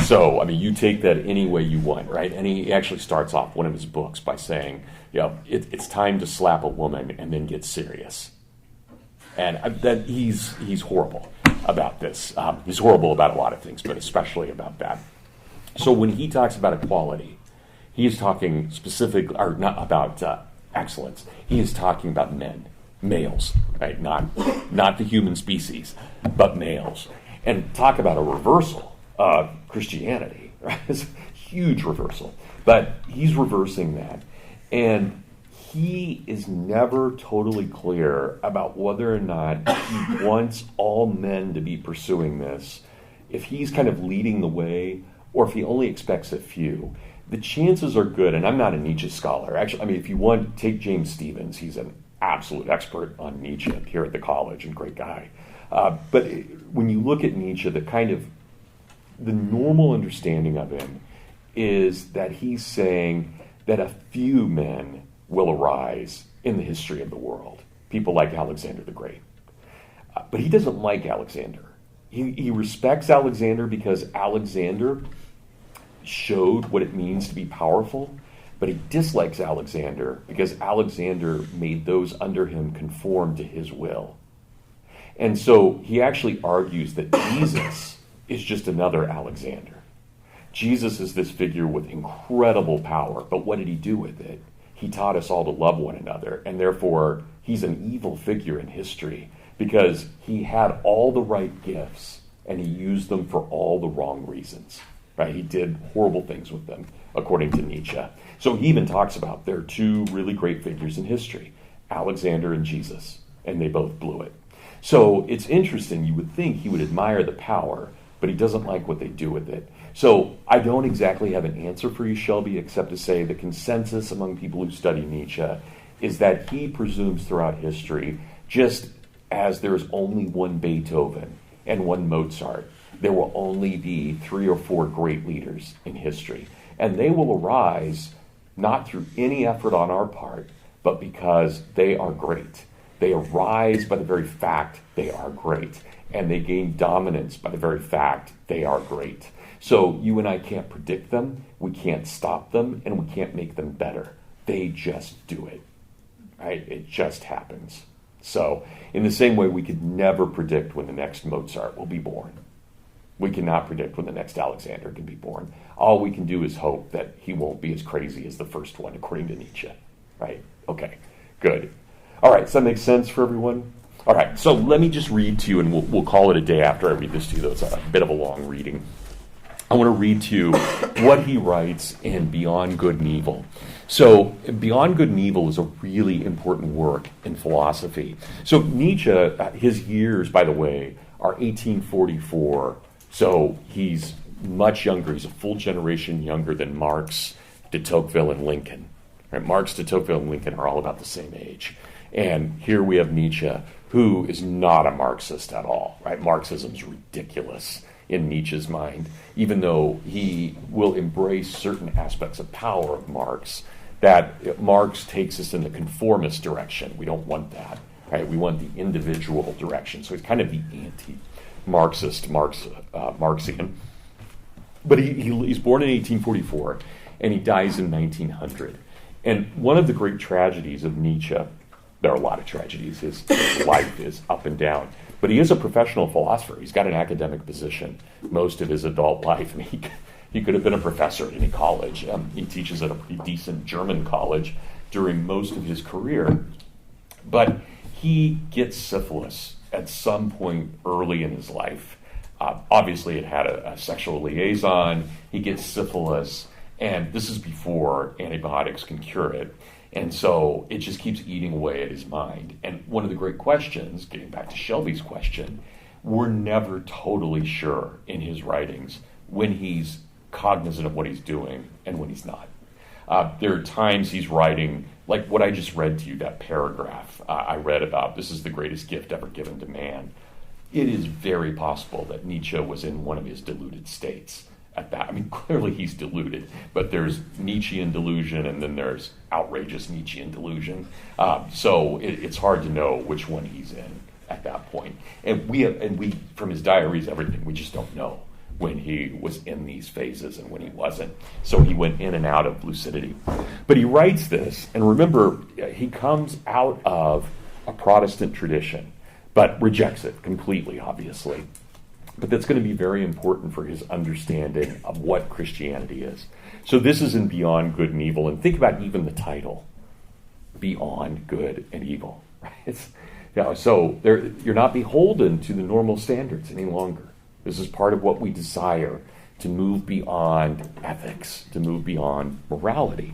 So, you take that any way you want, right? And he actually starts off one of his books by saying, it's time to slap a woman and then get serious. And that he's horrible about this. He's horrible about a lot of things, but especially about that. So when he talks about equality, he is talking not about excellence. He is talking about men, males, right? Not the human species, but males. And talk about a reversal of Christianity, right? It's a huge reversal. But he's reversing that. And he is never totally clear about whether or not he wants all men to be pursuing this, if he's kind of leading the way, or if he only expects a few. The chances are good, and I'm not a Nietzsche scholar. Actually, if you want, take James Stevens. He's an absolute expert on Nietzsche here at the college, and great guy. But when you look at Nietzsche, the normal understanding of him is that he's saying that a few men will arise in the history of the world. People like Alexander the Great. But he doesn't like Alexander. He respects Alexander because Alexander showed what it means to be powerful, but he dislikes Alexander because Alexander made those under him conform to his will. And so he actually argues that Jesus is just another Alexander. Jesus is this figure with incredible power, but what did he do with it? He taught us all to love one another, and therefore he's an evil figure in history because he had all the right gifts and he used them for all the wrong reasons. Right? He did horrible things with them, according to Nietzsche. So he even talks about there are two really great figures in history, Alexander and Jesus, and they both blew it. So it's interesting. You would think he would admire the power but he doesn't like what they do with it. So I don't exactly have an answer for you, Shelby, except to say the consensus among people who study Nietzsche is that he presumes throughout history, just as there's only one Beethoven and one Mozart, there will only be 3 or 4 great leaders in history. And they will arise not through any effort on our part, but because they are great. They arise by the very fact they are great. And they gain dominance by the very fact they are great. So you and I can't predict them, we can't stop them, and we can't make them better. They just do it. Right? It just happens. So in the same way, we could never predict when the next Mozart will be born. We cannot predict when the next Alexander can be born. All we can do is hope that he won't be as crazy as the first one, according to Nietzsche. Right? Okay, good. All right, does that make sense for everyone? All right, so let me just read to you, and we'll call it a day after I read this to you, though it's a bit of a long reading. I want to read to you what he writes in Beyond Good and Evil. So Beyond Good and Evil is a really important work in philosophy. So Nietzsche, his years, by the way, are 1844. So he's much younger. He's a full generation younger than Marx, de Tocqueville, and Lincoln. Right? Marx, de Tocqueville, and Lincoln are all about the same age. And here we have Nietzsche, who is not a Marxist at all. Right? Marxism is ridiculous in Nietzsche's mind, even though he will embrace certain aspects of power of Marx, that Marx takes us in the conformist direction. We don't want that. Right? We want the individual direction. So he's kind of the anti-Marxist Marxian. But he's born in 1844, and he dies in 1900. And one of the great tragedies of Nietzsche, there are a lot of tragedies, his life is up and down, but he is a professional philosopher. He's got an academic position most of his adult life. I mean, he could have been a professor at any college. He teaches at a pretty decent German college during most of his career. But he gets syphilis at some point early in his life. Obviously, it had a sexual liaison. He gets syphilis, and this is before antibiotics can cure it. And so it just keeps eating away at his mind. And one of the great questions, getting back to Shelby's question, we're never totally sure in his writings when he's cognizant of what he's doing and when he's not. There are times he's writing, like what I just read to you, that paragraph I read about, this is the greatest gift ever given to man. It is very possible that Nietzsche was in one of his deluded states at that. I mean, clearly he's deluded, but there's Nietzschean delusion and then there's outrageous Nietzschean delusion. So it's hard to know which one he's in at that point. And we from his diaries, everything, we just don't know when he was in these phases and when he wasn't. So he went in and out of lucidity. But he writes this, and remember, he comes out of a Protestant tradition, but rejects it completely, obviously. But that's going to be very important for his understanding of what Christianity is. So this is in Beyond Good and Evil, and think about even the title, Beyond Good and Evil. Right? So you're not beholden to the normal standards any longer. This is part of what we desire, to move beyond ethics, to move beyond morality.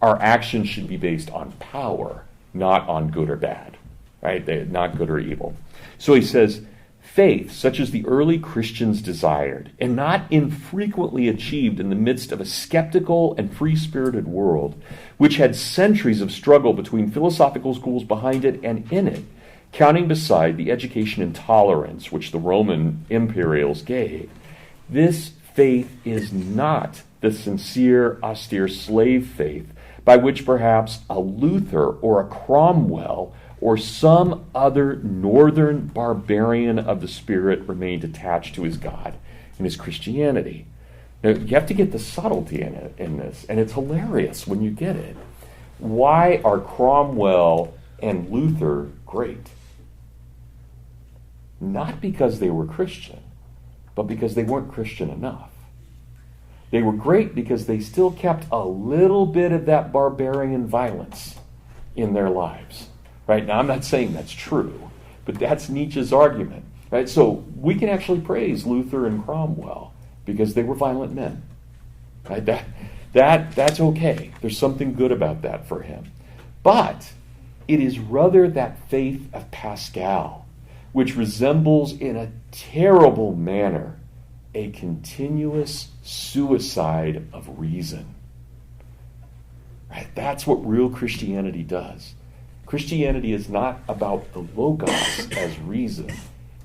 Our actions should be based on power, not on good or bad, right? They're not good or evil. So he says, faith, such as the early Christians desired, and not infrequently achieved in the midst of a skeptical and free-spirited world, which had centuries of struggle between philosophical schools behind it and in it, counting beside the education and tolerance which the Roman imperials gave. This faith is not the sincere, austere slave faith by which perhaps a Luther or a Cromwell or some other northern barbarian of the spirit remained attached to his God and his Christianity. Now, you have to get the subtlety in this, and it's hilarious when you get it. Why are Cromwell and Luther great? Not because they were Christian, but because they weren't Christian enough. They were great because they still kept a little bit of that barbarian violence in their lives. Right? Now, I'm not saying that's true, but that's Nietzsche's argument. Right? So we can actually praise Luther and Cromwell because they were violent men. Right? That's okay. There's something good about that for him. But it is rather that faith of Pascal, which resembles in a terrible manner a continuous suicide of reason. Right? That's what real Christianity does. Christianity is not about the logos as reason.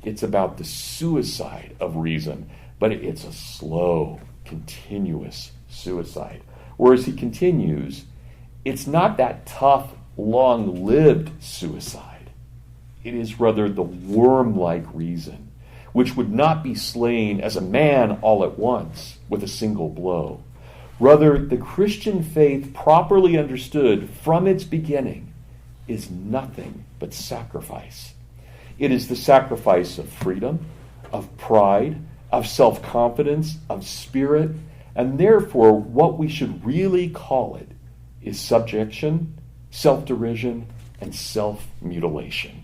It's about the suicide of reason, but it's a slow, continuous suicide. Whereas he continues, it's not that tough, long-lived suicide. It is rather the worm-like reason, which would not be slain as a man all at once with a single blow. Rather, the Christian faith, properly understood from its beginning, is nothing but sacrifice. It is the sacrifice of freedom, of pride, of self-confidence, of spirit, and therefore what we should really call it is subjection, self-derision, and self-mutilation.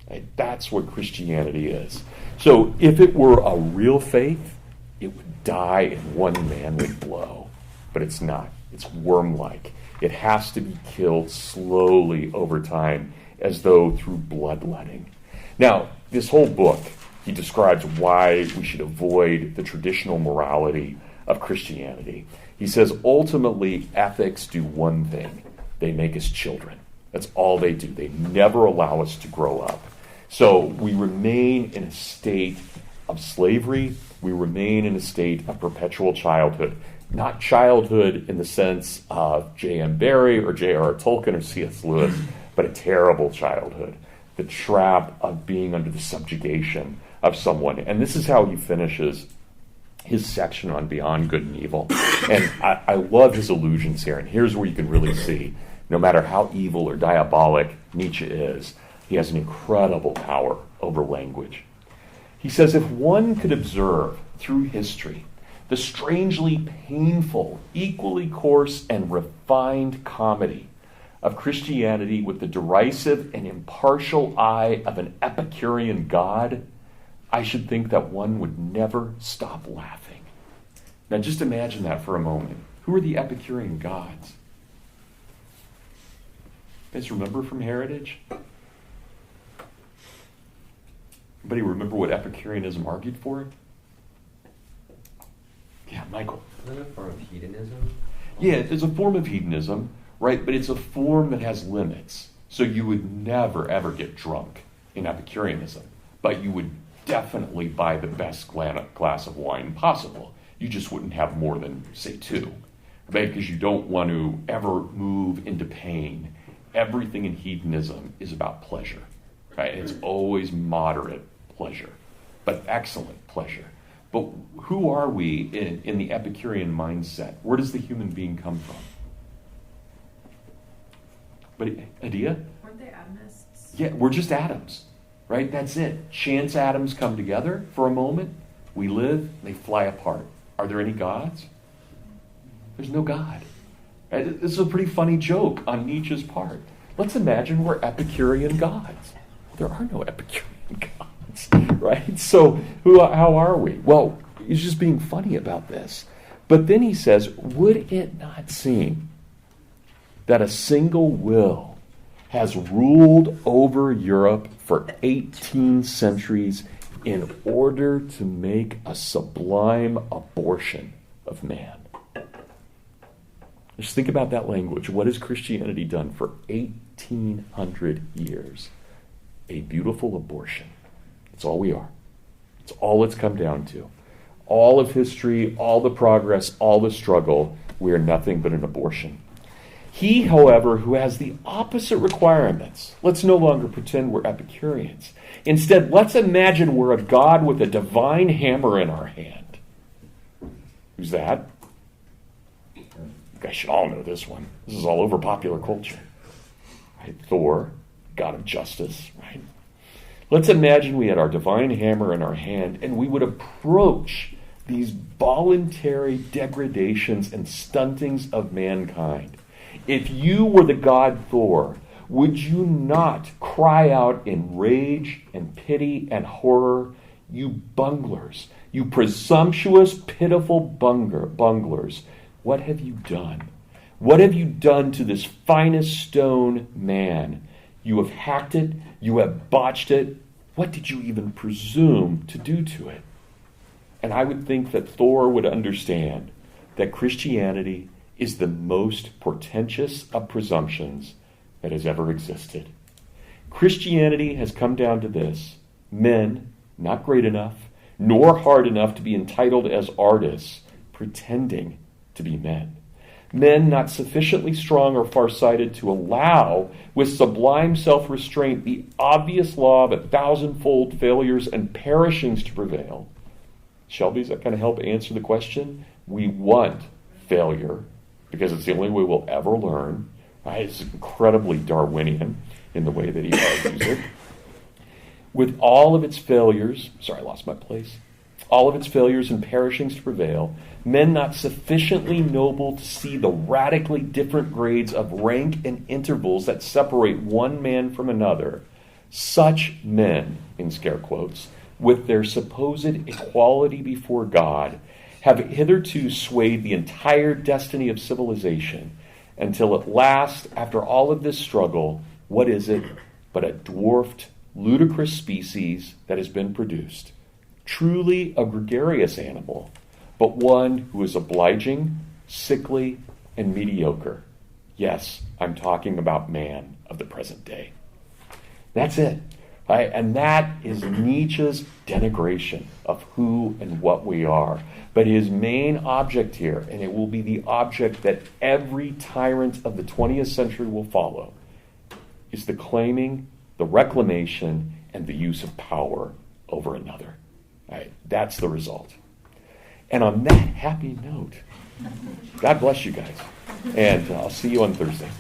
Right? That's what Christianity is. So if it were a real faith, it would die in one manly blow. But it's not. It's worm-like. It has to be killed slowly over time, as though through bloodletting. Now, this whole book, he describes why we should avoid the traditional morality of Christianity. He says, ultimately, ethics do one thing. They make us children. That's all they do. They never allow us to grow up. So we remain in a state of slavery. We remain in a state of perpetual childhood. Not childhood in the sense of J.M. Barrie or J.R.R. Tolkien or C.S. Lewis, but a terrible childhood. The trap of being under the subjugation of someone. And this is how he finishes his section on Beyond Good and Evil. And I love his allusions here. And here's where you can really see, no matter how evil or diabolic Nietzsche is, he has an incredible power over language. He says, if one could observe through history the strangely painful, equally coarse and refined comedy of Christianity with the derisive and impartial eye of an Epicurean god, I should think that one would never stop laughing. Now just imagine that for a moment. Who are the Epicurean gods? You guys remember from Heritage? Anybody remember what Epicureanism argued for? Yeah, Michael. Is that a form of hedonism? Yeah, it's a form of hedonism, right? But it's a form that has limits. So you would never, ever get drunk in Epicureanism. But you would definitely buy the best glass of wine possible. You just wouldn't have more than, say, 2. Right? Because you don't want to ever move into pain. Everything in hedonism is about pleasure. Right? It's always moderate pleasure, but excellent pleasure. But who are we in the Epicurean mindset? Where does the human being come from? But Adia? Weren't they atomists? Yeah, we're just atoms, right? That's it. Chance atoms come together for a moment. We live, they fly apart. Are there any gods? There's no God. Right? This is a pretty funny joke on Nietzsche's part. Let's imagine we're Epicurean gods. There are no Epicurean gods, right? So how are we? Well, he's just being funny about this. But then he says, would it not seem that a single will has ruled over Europe for 18 centuries in order to make a sublime abortion of man? Just think about that language. What has Christianity done for 1,800 years? A beautiful abortion. It's all we are. It's all it's come down to. All of history, all the progress, all the struggle, we are nothing but an abortion. He, however, who has the opposite requirements, let's no longer pretend we're Epicureans. Instead, let's imagine we're a god with a divine hammer in our hand. Who's that? You guys should all know this one. This is all over popular culture. Right? Thor, god of justice, right? Let's imagine we had our divine hammer in our hand and we would approach these voluntary degradations and stuntings of mankind. If you were the god Thor, would you not cry out in rage and pity and horror, you bunglers, you presumptuous, pitiful bunglers, what have you done? What have you done to this finest stone man? You have hacked it. You have botched it. What did you even presume to do to it? And I would think that Thor would understand that Christianity is the most portentous of presumptions that has ever existed. Christianity has come down to this: men, not great enough, nor hard enough to be entitled as artists, pretending to be men. Men not sufficiently strong or farsighted to allow, with sublime self-restraint, the obvious law of 1,000-fold failures and perishings to prevail. Shelby, does that kind of help answer the question? We want failure because it's the only way we'll ever learn. Right? It's incredibly Darwinian in the way that he argues it. With all of its failures, sorry, I lost my place. All of its failures and perishings to prevail, men not sufficiently noble to see the radically different grades of rank and intervals that separate one man from another, such men, in scare quotes, with their supposed equality before God, have hitherto swayed the entire destiny of civilization, until at last, after all of this struggle, what is it but a dwarfed, ludicrous species that has been produced? Truly a gregarious animal, but one who is obliging, sickly, and mediocre. Yes, I'm talking about man of the present day. That's it. Right? And that is Nietzsche's denigration of who and what we are. But his main object here, and it will be the object that every tyrant of the 20th century will follow, is the claiming, the reclamation, and the use of power over another. Right? That's the result. And on that happy note, God bless you guys. And I'll see you on Thursday.